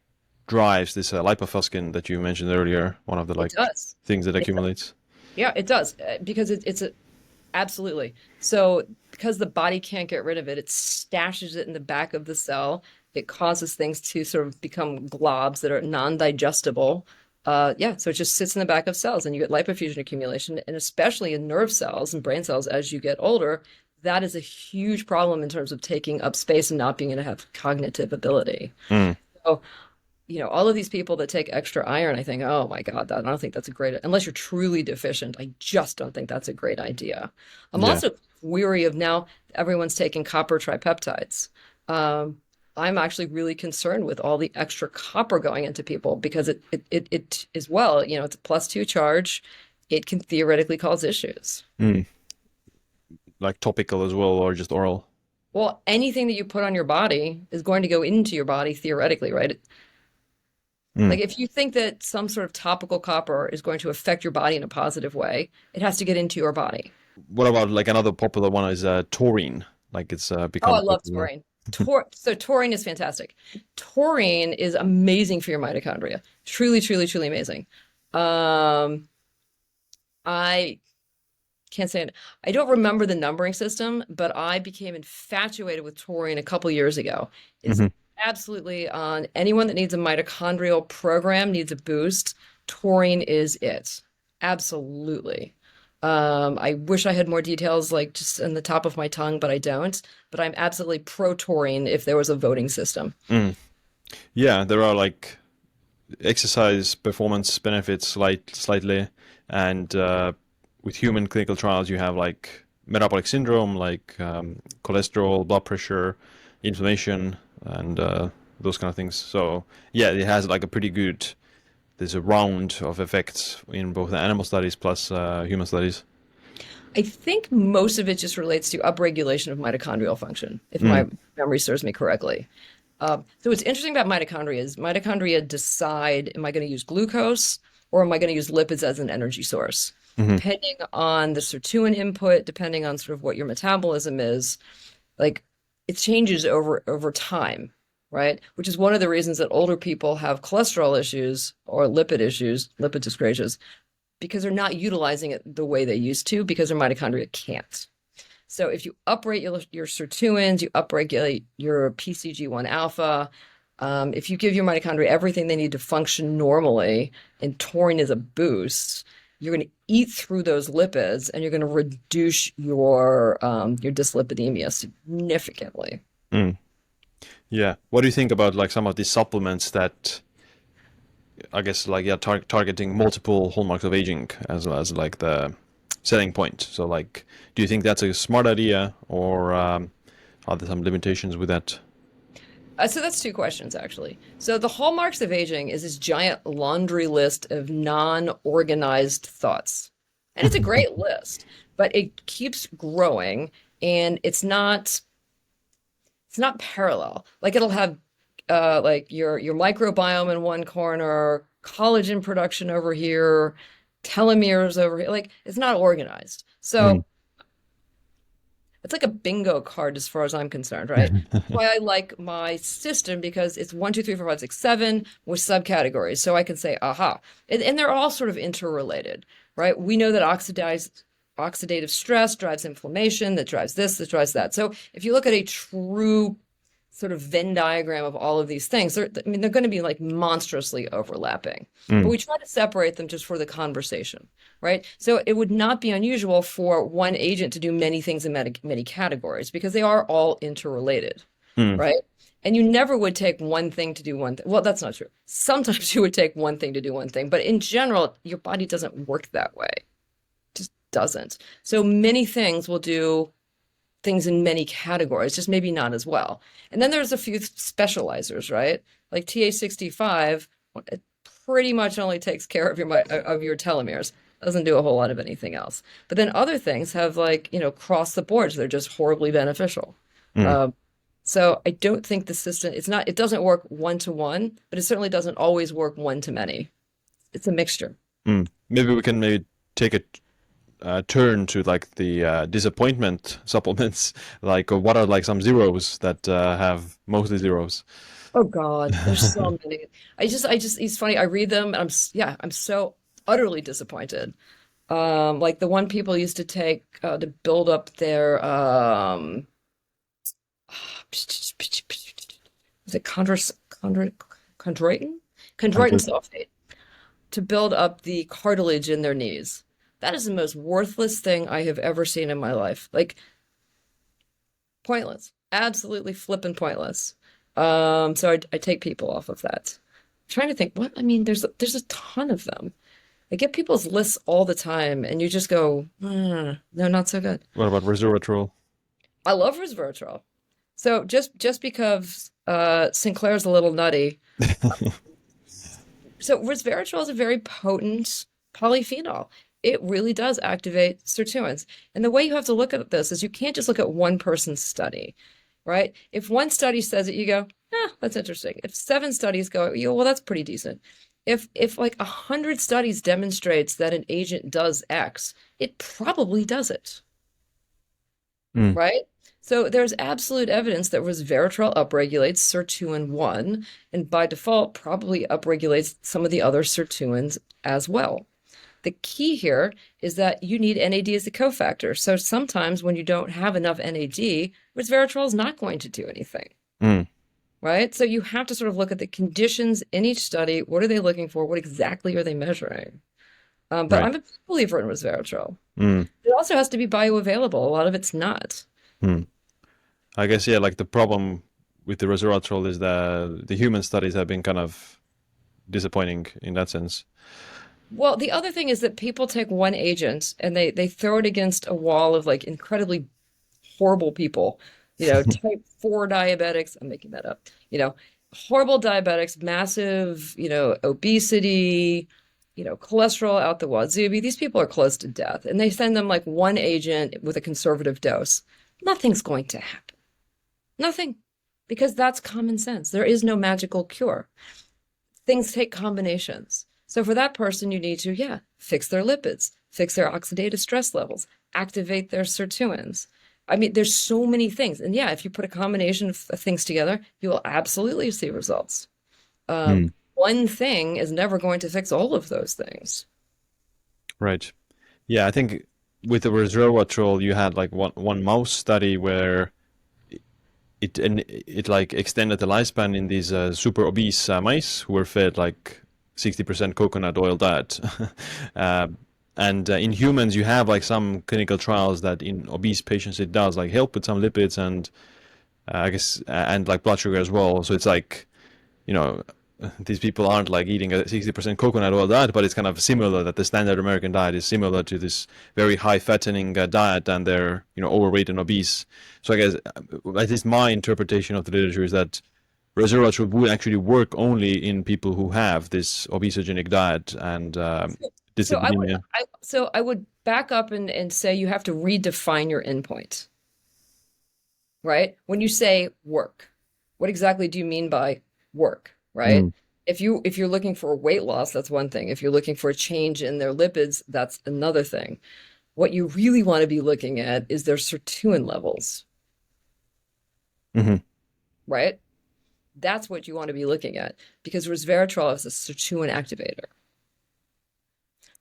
drives this lipofuscin that you mentioned earlier, one of the like things that accumulates. Yeah, it does, because it's absolutely. So because the body can't get rid of it, it stashes it in the back of the cell. It causes things to sort of become globs that are non-digestible. So it just sits in the back of cells, and you get lipofuscin accumulation, and especially in nerve cells and brain cells as you get older, that is a huge problem in terms of taking up space and not being able to have cognitive ability. So all of these people that take extra iron, I think, oh my God, I don't think that's a great, unless you're truly deficient, I just don't think that's a great idea. I'm Yeah. also weary of now everyone's taking copper tripeptides. I'm actually really concerned with all the extra copper going into people because it is, well, it's a +2 charge. It can theoretically cause issues. Mm. Like topical as well, or just oral? Well, anything that you put on your body is going to go into your body theoretically, right? Mm. Like if you think that some sort of topical copper is going to affect your body in a positive way, it has to get into your body. What about like another popular one is taurine? Like it's Oh, become I love popular. taurine. So taurine is fantastic. Taurine is amazing for your mitochondria. Truly, truly, truly amazing. I can't say it. I don't remember the numbering system, but I became infatuated with taurine a couple years ago. It's Hmm. absolutely on anyone that needs a mitochondrial program, needs a boost. Taurine is it. Absolutely. I wish I had more details like just in the top of my tongue, but I don't. But I'm absolutely pro taurine if there was a voting system. Mm. Yeah, there are like exercise performance benefits slightly, and with human clinical trials, you have like metabolic syndrome, like cholesterol, blood pressure, inflammation, and those kind of things. So yeah, it has like a pretty good. There's a round of effects in both the animal studies plus human studies. I think most of it just relates to upregulation of mitochondrial function, if my Mm. memory serves me correctly. So what's interesting about mitochondria is mitochondria decide, am I going to use glucose or am I going to use lipids as an energy source? Hmm. Depending on the sirtuin input, depending on sort of what your metabolism is, like it changes over time, right? Which is one of the reasons that older people have cholesterol issues or lipid issues, lipid dyscrasias, because they're not utilizing it the way they used to because their mitochondria can't. So if you upregulate your sirtuins, you upregulate your PCG1 alpha, if you give your mitochondria everything they need to function normally, and taurine is a boost, you're going to eat through those lipids and you're going to reduce your dyslipidemia significantly. Mm. Yeah. What do you think about like some of these supplements that I guess like yeah targeting multiple hallmarks of aging as like the selling point? So like, do you think that's a smart idea, or are there some limitations with that? So that's two questions, actually. So the hallmarks of aging is this giant laundry list of non-organized thoughts. And it's a great list, but it keeps growing and it's not parallel. Like it'll have like your microbiome in one corner, collagen production over here, telomeres over here. Like it's not organized. Mm. So it's like a bingo card as far as I'm concerned, right? Why I like my system because it's 1, 2, 3, 4, 5, 6, 7 with subcategories. So I can say, aha. And they're all sort of interrelated, right? We know that oxidative stress drives inflammation, that drives this, that drives that. So if you look at a true sort of Venn diagram of all of these things, they're going to be like monstrously overlapping. But Mm. we try to separate them just for the conversation, right? So it would not be unusual for one agent to do many things in many categories because they are all interrelated, Mm. right? And you never would take one thing to do one thing. Well, that's not true. Sometimes you would take one thing to do one thing, but in general, your body doesn't work that way. It just doesn't. So many things will do things in many categories, just maybe not as well. And then there's a few specializers, right? Like TA65, it pretty much only takes care of your telomeres, doesn't do a whole lot of anything else. But then other things have like, cross the boards, they're just horribly beneficial. Mm. So I don't think the system, it doesn't work one to one, but it certainly doesn't always work one to many. It's a mixture. Mm. Maybe we can maybe take a turn to like the disappointment supplements. Like, what are like some zeros that have mostly zeros? Oh God, there's so many. It's funny. I read them and I'm so utterly disappointed. Like the one people used to take to build up their is it chondroitin? Chondroitin Control. sulfate to build up the cartilage in their knees. That is the most worthless thing I have ever seen in my life. Like pointless, absolutely flippin' pointless. So I take people off of that. trying to think what, I mean, there's a ton of them. I get people's lists all the time, and you just go, no, not so good. What about resveratrol? I love resveratrol. So just because Sinclair's a little nutty, so resveratrol is a very potent polyphenol. It really does activate sirtuins. And the way you have to look at this is you can't just look at one person's study, right? If one study says it, you go, that's interesting. If 7 studies go, you go, well, that's pretty decent. If like 100 studies demonstrates that an agent does X, it probably does it, right? So there's absolute evidence that resveratrol upregulates sirtuin 1, and by default probably upregulates some of the other sirtuins as well. The key here is that you need NAD as a cofactor. So sometimes when you don't have enough NAD, resveratrol is not going to do anything. Right? So you have to sort of look at the conditions in each study. What are they looking for? What exactly are they measuring? But Right. I'm a believer in resveratrol. It also has to be bioavailable. A lot of it's not. I guess, yeah, like the problem with the resveratrol is the human studies have been kind of disappointing in that sense. Well, the other thing is that people take one agent and they throw it against a wall of like incredibly horrible people, type 4 diabetics. I'm making that up, horrible diabetics, massive, obesity, cholesterol out the wazoo. These people are close to death, and they send them like one agent with a conservative dose. Nothing's going to happen. Nothing, because that's common sense. There is no magical cure. Things take combinations. So for that person, you need to, fix their lipids, fix their oxidative stress levels, activate their sirtuins. I mean, there's so many things. And if you put a combination of things together, you will absolutely see results. One thing is never going to fix all of those things. Right. Yeah, I think with the resveratrol, you had like one mouse study where it like extended the lifespan in these super obese mice who were fed like 60% coconut oil diet. And in humans, you have like some clinical trials that in obese patients it does like help with some lipids and I guess and like blood sugar as well. So it's like, these people aren't like eating a 60% coconut oil diet, but it's kind of similar that the standard American diet is similar to this very high fattening diet, and they're overweight and obese. So I guess at least my interpretation of the literature is that resveratrol would actually work only in people who have this obesogenic diet and dyslipidemia. So I would back up and say you have to redefine your endpoint, right? When you say work, what exactly do you mean by work, right? If you're looking for weight loss, that's one thing. If you're looking for a change in their lipids, that's another thing. What you really want to be looking at is their sirtuin levels, right? That's what you want to be looking at, because resveratrol is a sirtuin activator,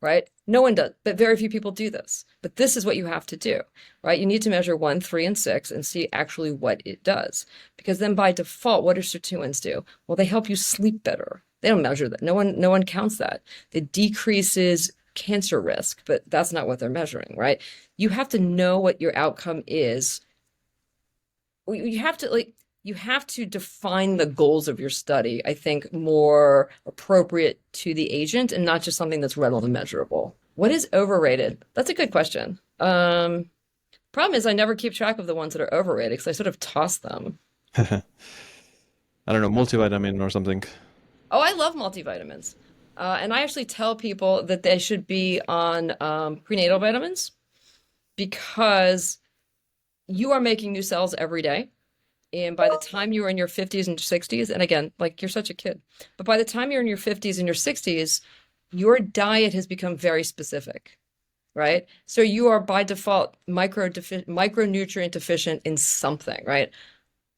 right? No one does, but very few people do this. But this is what you have to do, right? You need to measure 1, 3, and 6 and see actually what it does. Because then by default, what do sirtuins do? Well, they help you sleep better. They don't measure that. No one counts that. It decreases cancer risk, but that's not what they're measuring, right? You have to know what your outcome is. You have to define the goals of your study, I think, more appropriate to the agent and not just something that's readily measurable. What is overrated? That's a good question. Problem is I never keep track of the ones that are overrated because I sort of toss them. I don't know, multivitamin or something. Oh, I love multivitamins. And I actually tell people that they should be on prenatal vitamins because you are making new cells every day. And by the time you are in your 50s and 60s, and again, like you're such a kid, but by the time you're in your 50s and your 60s, your diet has become very specific, right? So you are by default micronutrient deficient in something, right?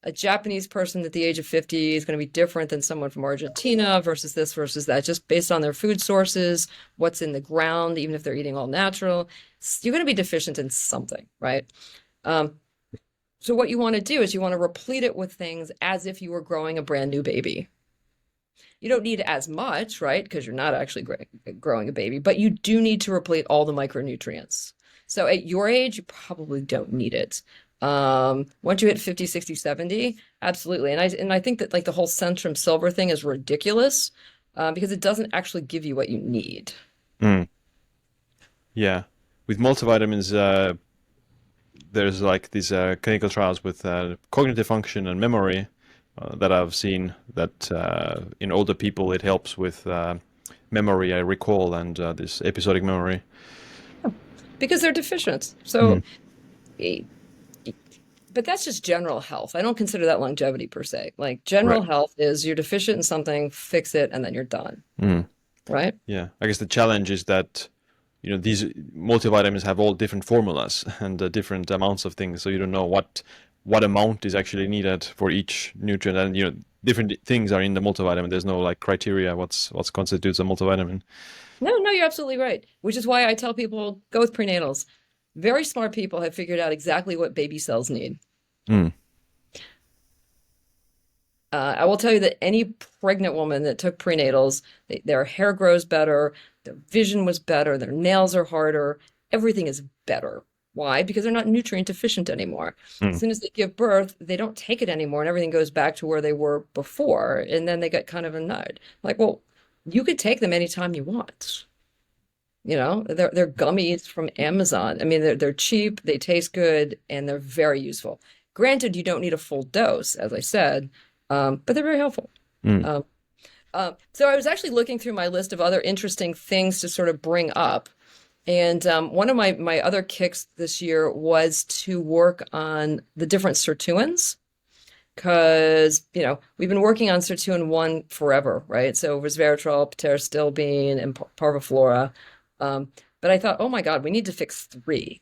A Japanese person at the age of 50 is going to be different than someone from Argentina versus this versus that, just based on their food sources, what's in the ground, even if they're eating all natural. You're going to be deficient in something, right? So what you want to do is you want to replete it with things as if you were growing a brand new baby. You don't need as much, right? Because you're not actually growing a baby, but you do need to replete all the micronutrients. So at your age, you probably don't need it. Once you hit 50, 60, 70, absolutely. And I think that like the whole Centrum Silver thing is ridiculous. because it doesn't actually give you what you need. Mm. Yeah. With multivitamins, there's like these clinical trials with cognitive function and memory that I've seen that in older people it helps with memory, I recall, and this episodic memory. Because they're deficient. So, eh, but that's just general health. I don't consider that longevity per se. Like general Right. health is you're deficient in something, fix it, and then you're done. Mm. Right? Yeah. I guess the challenge is that these multivitamins have all different formulas and different amounts of things, so you don't know what amount is actually needed for each nutrient, and different things are in the multivitamin. There's no like criteria what's constitutes a multivitamin. No, you're absolutely right. Which is why I tell people go with prenatals. Very smart people have figured out exactly what baby cells need. Mm. I will tell you that any pregnant woman that took prenatals, their hair grows better, their vision was better, their nails are harder, everything is better. Why? Because they're not nutrient deficient anymore. As soon as they give birth, they don't take it anymore, and everything goes back to where they were before, and then they get kind of annoyed. Like, well, you could take them anytime you want. They're gummies from Amazon. I mean, they're cheap, they taste good, and they're very useful. Granted, you don't need a full dose, as I said, but they're very helpful. Mm. So I was actually looking through my list of other interesting things to sort of bring up. And one of my other kicks this year was to work on the different sirtuins, because, we've been working on sirtuin 1 forever, right? So resveratrol, pteristilbene, and parviflora. But I thought, oh my God, we need to fix 3,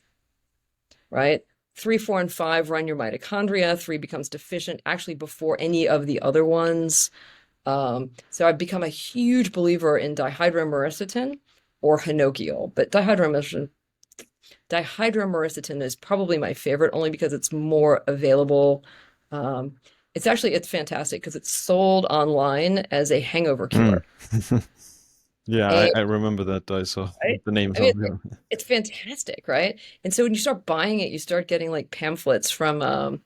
right? 3, 4, and 5 run your mitochondria. 3 becomes deficient actually before any of the other ones. So I've become a huge believer in dihydromyricetin or hinokiol, but dihydromyricetin is probably my favorite only because it's more available. It's fantastic because it's sold online as a hangover cure. Yeah, And, I remember that. I saw right? the names I mean, of them. it's fantastic, right? And so when you start buying it, you start getting like pamphlets from,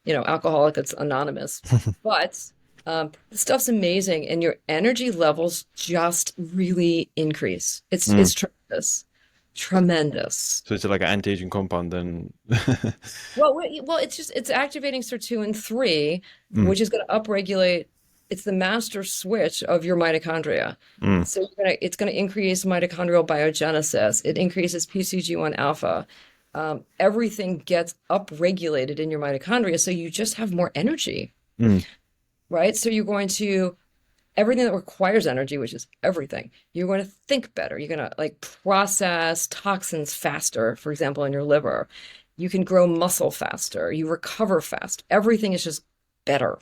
Alcoholics Anonymous. But the stuff's amazing, and your energy levels just really increase. It's tremendous, tremendous. So it's like an anti-aging compound then. Well, it's activating sirtuin 3, which is going to upregulate. It's the master switch of your mitochondria. So it's going to increase mitochondrial biogenesis. It increases PCG1 alpha. Everything gets upregulated in your mitochondria, so you just have more energy, right? So you're going to everything that requires energy, which is everything. You're going to think better. You're going to like process toxins faster, for example, in your liver. You can grow muscle faster. You recover fast. Everything is just better.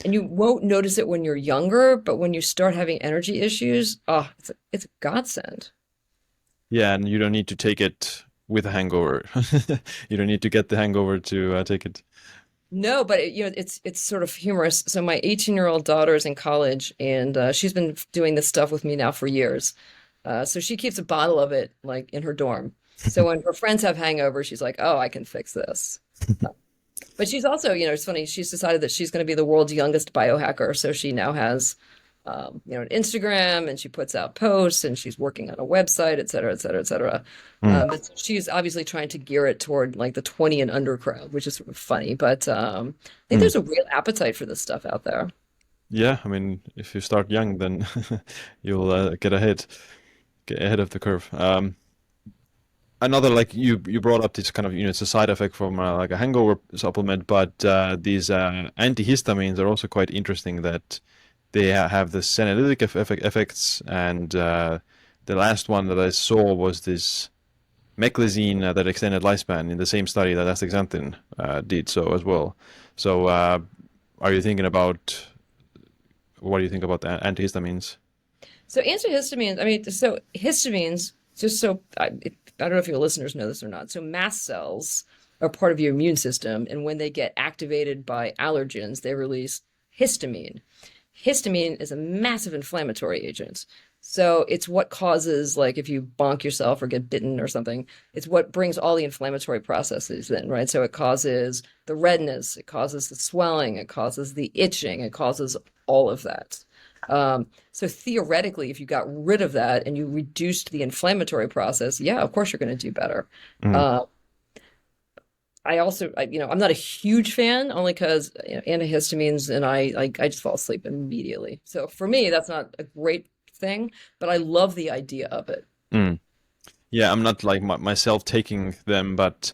And you won't notice it when you're younger, but when you start having energy issues, it's a godsend. Yeah, and you don't need to take it with a hangover. You don't need to get the hangover to take it. No, but it's sort of humorous. So my 18-year-old daughter is in college, and she's been doing this stuff with me now for years. So she keeps a bottle of it like in her dorm. So when her friends have hangovers, she's like, "Oh, I can fix this." But she's also, it's funny, she's decided that she's going to be the world's youngest biohacker. So she now has, an Instagram, and she puts out posts, and she's working on a website, et cetera, et cetera, et cetera. But she's obviously trying to gear it toward like the 20 and under crowd, which is sort of funny. But I think there's a real appetite for this stuff out there. Yeah, I mean, if you start young, then you'll get ahead of the curve. Another, like you brought up this kind of, it's a side effect from like a hangover supplement, but these antihistamines are also quite interesting that they have the senolytic effects, and the last one that I saw was this meclizine that extended lifespan in the same study that astaxanthin did so as well. So what do you think about antihistamines? So antihistamines, so histamines, just so I don't know if your listeners know this or not. So mast cells are part of your immune system, and when they get activated by allergens, they release histamine. Histamine is a massive inflammatory agent. So it's what causes, like if you bonk yourself or get bitten or something, it's what brings all the inflammatory processes in, right? So it causes the redness, it causes the swelling, it causes the itching, it causes all of that. So theoretically, if you got rid of that and you reduced the inflammatory process, yeah, of course you're going to do better. Mm. I also, I'm not a huge fan only because antihistamines and I just fall asleep immediately. So for me, that's not a great thing, but I love the idea of it. Mm. Yeah, I'm not like myself taking them, but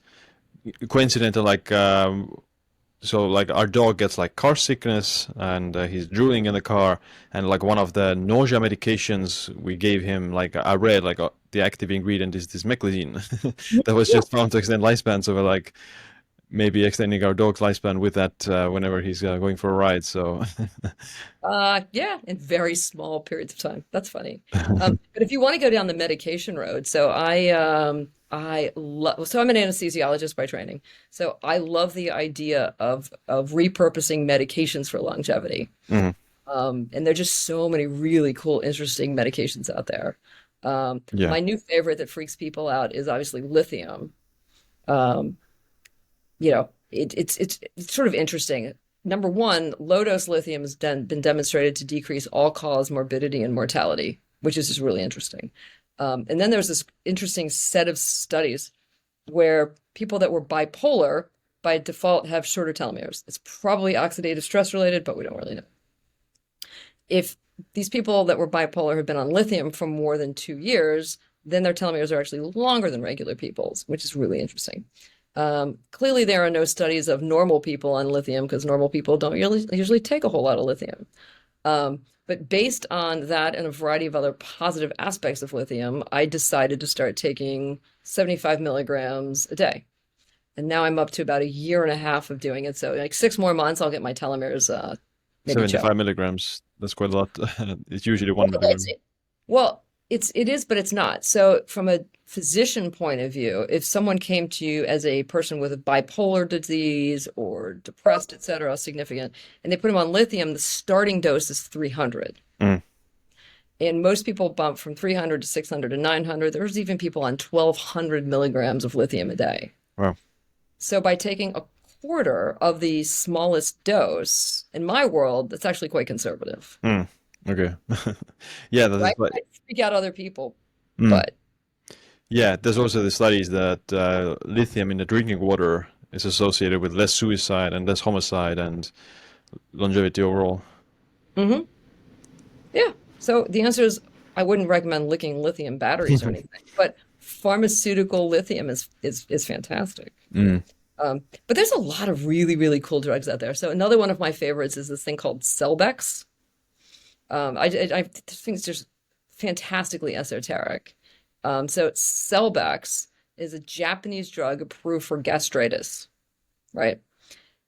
coincidental so like our dog gets like car sickness and he's drooling in the car, and like one of the nausea medications we gave him, like I read like the active ingredient is this meclizine that was Yeah. just found to extend lifespan. So we're like maybe extending our dog's lifespan with that whenever he's going for a ride. So Yeah, in very small periods of time. That's funny. But if you want to go down the medication road, so I love, so I'm an anesthesiologist by training. So I love the idea of repurposing medications for longevity. Mhm. And there are just so many really cool, interesting medications out there. Yeah. My new favorite that freaks people out is obviously lithium. Um, it's sort of interesting. Number one, low dose lithium has been demonstrated to decrease all-cause morbidity and mortality, which is just really interesting. And then there's this interesting set of studies where people that were bipolar by default have shorter telomeres. It's probably oxidative stress related, but we don't really know. If these people that were bipolar have been on lithium for more than 2 years, then their telomeres are actually longer than regular people's, which is really interesting. Clearly, there are no studies of normal people on lithium because normal people don't usually take a whole lot of lithium. But based on that and a variety of other positive aspects of lithium, I decided to start taking 75 milligrams a day. And now I'm up to about 1.5 years of doing it. So like 6 more months, I'll get my telomeres maybe 75 checked. milligrams. That's quite a lot. It's usually 1 milligram. Well, it is, but it's not. So from a physician point of view, if someone came to you as a person with a bipolar disease or depressed, et cetera, significant, and they put them on lithium, the starting dose is 300. Mm. And most people bump from 300 to 600 to 900. There's even people on 1,200 milligrams of lithium a day. Wow. So by taking a quarter of the smallest dose, in my world, that's actually quite conservative, Mm. Okay. Yeah, that is right? what. I freak out other people, Mm. but Yeah, there's also the studies that lithium in the drinking water is associated with less suicide and less homicide and longevity overall. hmm yeah. So the answer is I wouldn't recommend licking lithium batteries or anything, but pharmaceutical lithium is fantastic. Mm. But there's a lot of really, really cool drugs out there. So another one of my favorites is this thing called Cellbex. I think it's just fantastically esoteric. So Cellbex is a Japanese drug approved for gastritis, right?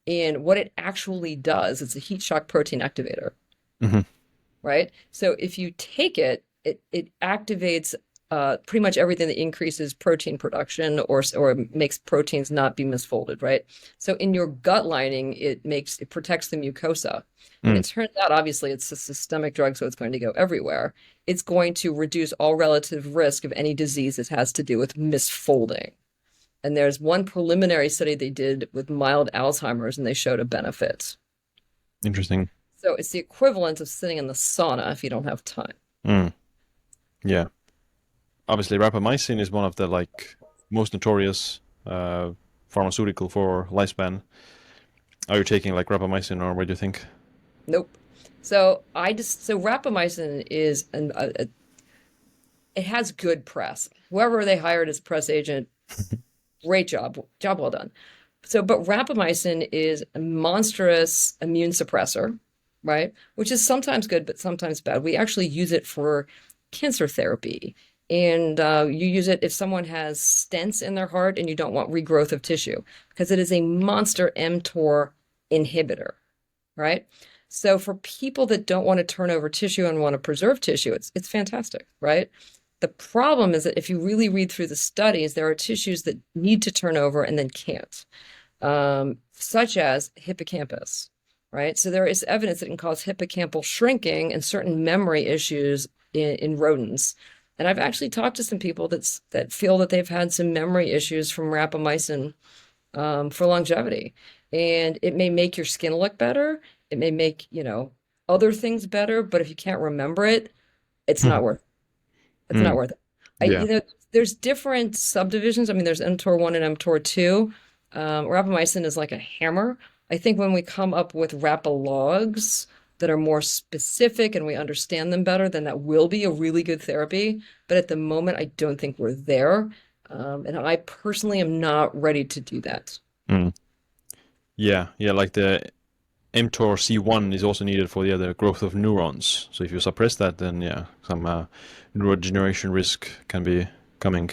And what it actually does, it's a heat shock protein activator, Mhm. right? So if you take it, it activates pretty much everything that increases protein production or makes proteins not be misfolded, right? So in your gut lining, it protects the mucosa. And Mm. it turns out, obviously, it's a systemic drug, so it's going to go everywhere. It's going to reduce all relative risk of any disease that has to do with misfolding. And there's one preliminary study they did with mild Alzheimer's, and they showed a benefit. Interesting. So it's the equivalent of sitting in the sauna if you don't have time. Mm. Yeah. Obviously, rapamycin is one of the like most notorious pharmaceutical for lifespan. Are you taking like rapamycin, or what do you think? Nope. So rapamycin is it has good press. Whoever they hired as press agent, great job well done. So, but rapamycin is a monstrous immune suppressor, right? Which is sometimes good, but sometimes bad. We actually use it for cancer therapy. And you use it if someone has stents in their heart and you don't want regrowth of tissue, because it is a monster mTOR inhibitor, right? So for people that don't want to turn over tissue and want to preserve tissue, it's fantastic, right? The problem is that if you really read through the studies, there are tissues that need to turn over and then can't, such as hippocampus, right? So there is evidence that it can cause hippocampal shrinking and certain memory issues in rodents. And I've actually talked to some people that feel that they've had some memory issues from rapamycin for longevity. And it may make your skin look better. It may make, other things better, but if you can't remember it, it's not worth it. It's not Mm, worth it. yeah. There's different subdivisions. I mean, there's mTOR1 and mTOR2. Rapamycin is like a hammer. I think when we come up with rapalogs that are more specific and we understand them better, then that will be a really good therapy. But at the moment, I don't think we're there. And I personally am not ready to do that. Mm. Yeah, yeah, like the mTOR C1 is also needed for the growth of neurons. So if you suppress that, then yeah, some neurodegeneration risk can be coming.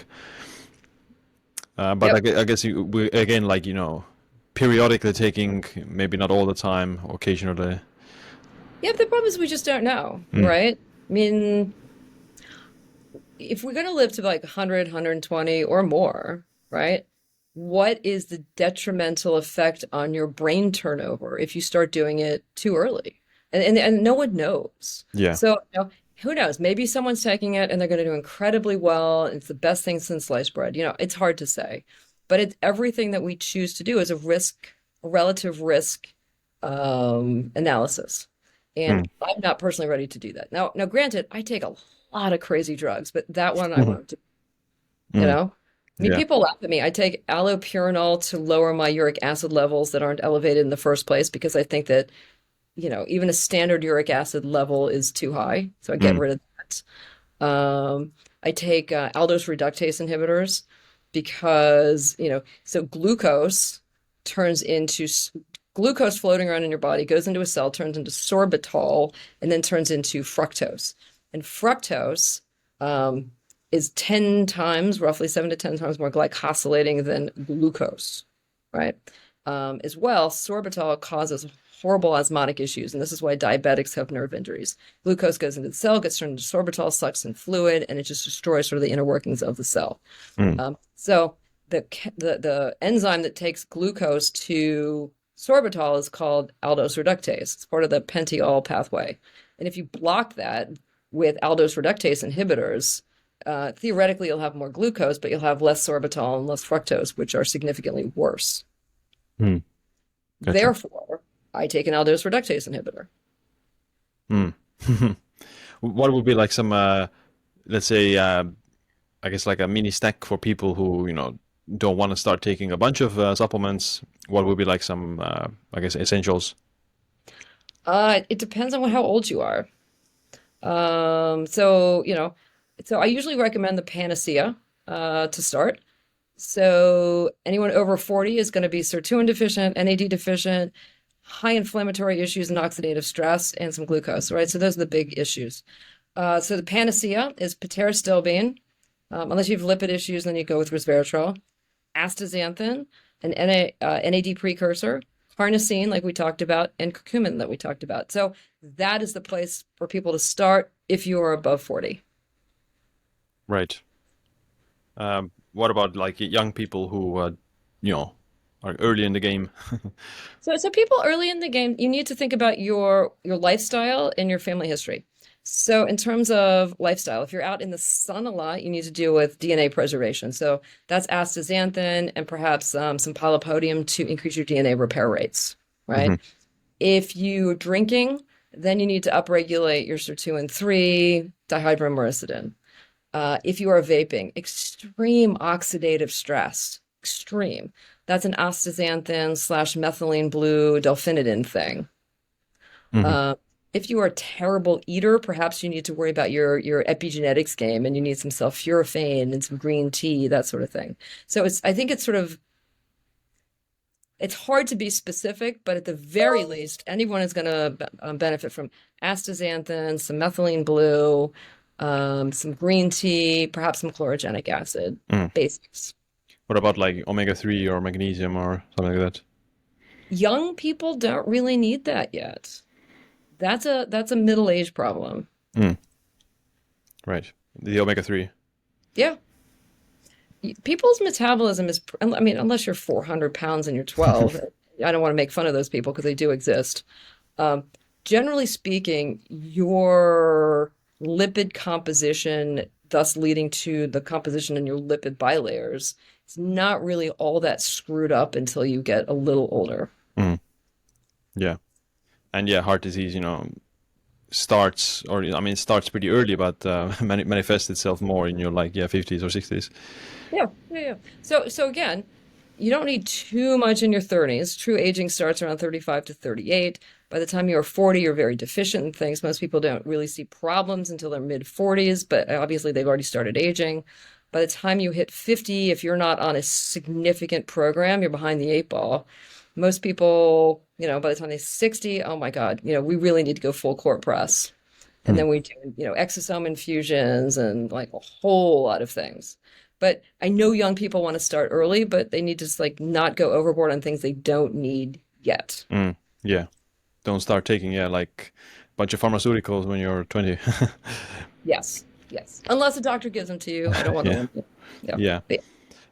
But Yep. I guess we again, like, periodically taking, maybe not all the time, occasionally. Yeah, the problem is we just don't know, Mm. right? I mean, if we're going to live to like 100, 120 or more, right? What is the detrimental effect on your brain turnover if you start doing it too early? And no one knows. Yeah. So, who knows? Maybe someone's taking it and they're going to do incredibly well. And it's the best thing since sliced bread. It's hard to say. But everything that we choose to do is a relative risk analysis. And Mm. I'm not personally ready to do that. Now, granted, I take a lot of crazy drugs, but that one I won't do, you Mm. know? I mean, Yeah. people laugh at me. I take allopurinol to lower my uric acid levels that aren't elevated in the first place because I think that, even a standard uric acid level is too high. So I get Mm. rid of that. I take aldose reductase inhibitors because, so glucose floating around in your body goes into a cell, turns into sorbitol, and then turns into fructose. And fructose is 10 times, roughly 7 to 10 times more glycosylating than glucose, right? As well, sorbitol causes horrible osmotic issues, and this is why diabetics have nerve injuries. Glucose goes into the cell, gets turned into sorbitol, sucks in fluid, and it just destroys sort of the inner workings of the cell. Mm. So the enzyme that takes glucose to sorbitol is called aldose reductase. It's part of the pentyl pathway. And if you block that with aldose reductase inhibitors, theoretically you'll have more glucose, but you'll have less sorbitol and less fructose, which are significantly worse. Mm. Gotcha. Therefore, I take an aldose reductase inhibitor. Mm. What would be like some, let's say, I guess like a mini stack for people who, don't want to start taking a bunch of supplements? What would be like some, I guess, essentials? It depends on how old you are. So I usually recommend the Panacea to start. So anyone over 40 is going to be sirtuin deficient, NAD deficient, high inflammatory issues and oxidative stress, and some glucose, right? So those are the big issues. So the Panacea is pterostyl. Unless you have lipid issues, then you go with resveratrol. Astaxanthin, an NAD precursor, Carnosine, like we talked about, and Curcumin that we talked about. So that is the place for people to start if you are above 40. Right. What about like young people who, are early in the game? So people early in the game, you need to think about your lifestyle and your family history. So in terms of lifestyle, if you're out in the sun a lot, you need to deal with DNA preservation. So that's astaxanthin and perhaps some polypodium to increase your DNA repair rates, right? Mhm. If you're drinking, then you need to upregulate your sirtuin 3, dihydromyricetin. If you are vaping, extreme oxidative stress, extreme. That's an astaxanthin / methylene blue delphinidin thing. Mhm. If you are a terrible eater, perhaps you need to worry about your epigenetics game and you need some sulforaphane and some green tea, that sort of thing. So I think it's hard to be specific, but at the very least, anyone is going to benefit from astaxanthin, some methylene blue, some green tea, perhaps some chlorogenic acid, Mm. basics. What about like omega-3 or magnesium or something like that? Young people don't really need that yet. That's a middle-age problem. Mm. Right. The omega-3. Yeah. People's metabolism is, I mean, unless you're 400 pounds and you're 12, I don't want to make fun of those people because they do exist. Generally speaking, your lipid composition, thus leading to the composition in your lipid bilayers, is not really all that screwed up until you get a little older. Mm. Yeah. And yeah, heart disease, starts, or I mean, it starts pretty early, but manifests itself more in your like 50s or 60s. Yeah. So again, you don't need too much in your 30s. True aging starts around 35 to 38. By the time you're 40, you're very deficient in things. Most people don't really see problems until their mid 40s, but obviously they've already started aging. By the time you hit 50, if you're not on a significant program, you're behind the 8 ball. Most people, by the time they're 60, oh my God, we really need to go full court press. And then we do, exosome infusions and like a whole lot of things. But I know young people want to start early, but they need to like not go overboard on things they don't need yet. Yeah. Don't start taking like a bunch of pharmaceuticals when you're 20. Yes. Unless a doctor gives them to you. I don't want them. Yeah.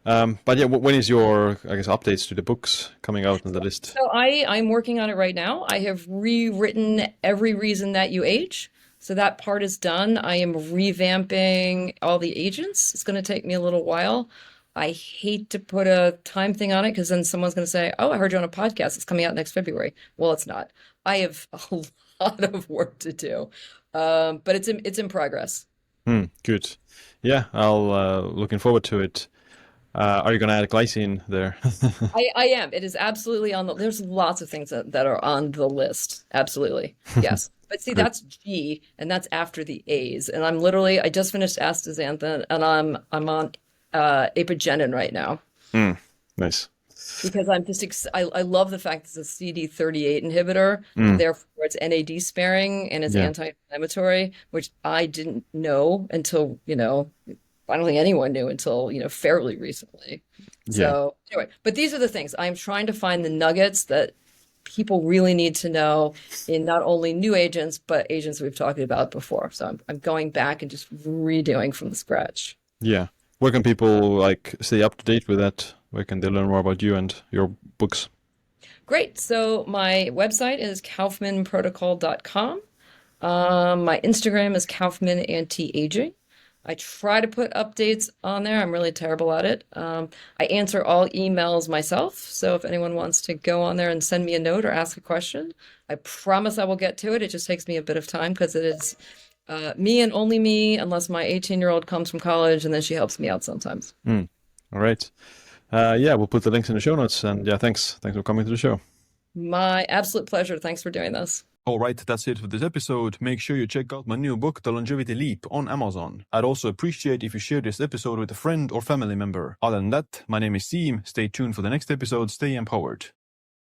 But when is your, I guess, updates to the books coming out on the list? So I'm working on it right now. I have rewritten Every Reason That You Age. So that part is done. I am revamping all the agents. It's going to take me a little while. I hate to put a time thing on it because then someone's going to say, oh, I heard you on a podcast. It's coming out next February. Well, it's not. I have a lot of work to do, but it's in progress. Good. Yeah, I'll looking forward to it. Are you going to add glycine there? I am. It is absolutely there's lots of things that are on the list. Absolutely. Yes. But see, that's G, and that's after the A's. And I just finished Astaxanthin, and I'm on Apigenin right now. Nice. Because I'm just I love the fact it's a CD38 inhibitor, therefore it's NAD sparing and it's anti-inflammatory, which I didn't know until, I don't think anyone knew until, fairly recently. So anyway, but these are the things. I'm trying to find the nuggets that people really need to know in not only new agents, but agents we've talked about before. So I'm going back and just redoing from the scratch. Yeah. Where can people stay up to date with that? Where can they learn more about you and your books? Great. So my website is kaufmannprotocol.com. My Instagram is Kaufmann Anti-Aging. I try to put updates on there. I'm really terrible at it. I answer all emails myself. So if anyone wants to go on there and send me a note or ask a question, I promise I will get to it. It just takes me a bit of time because it is me and only me, unless my 18-year-old comes from college and then she helps me out sometimes. All right. We'll put the links in the show notes. And thanks for coming to the show. My absolute pleasure. Thanks for doing this. All right, that's it for this episode. Make sure you check out my new book, The Longevity Leap, on Amazon. I'd also appreciate if you share this episode with a friend or family member. Other than that, my name is Siim. Stay tuned for the next episode. Stay empowered.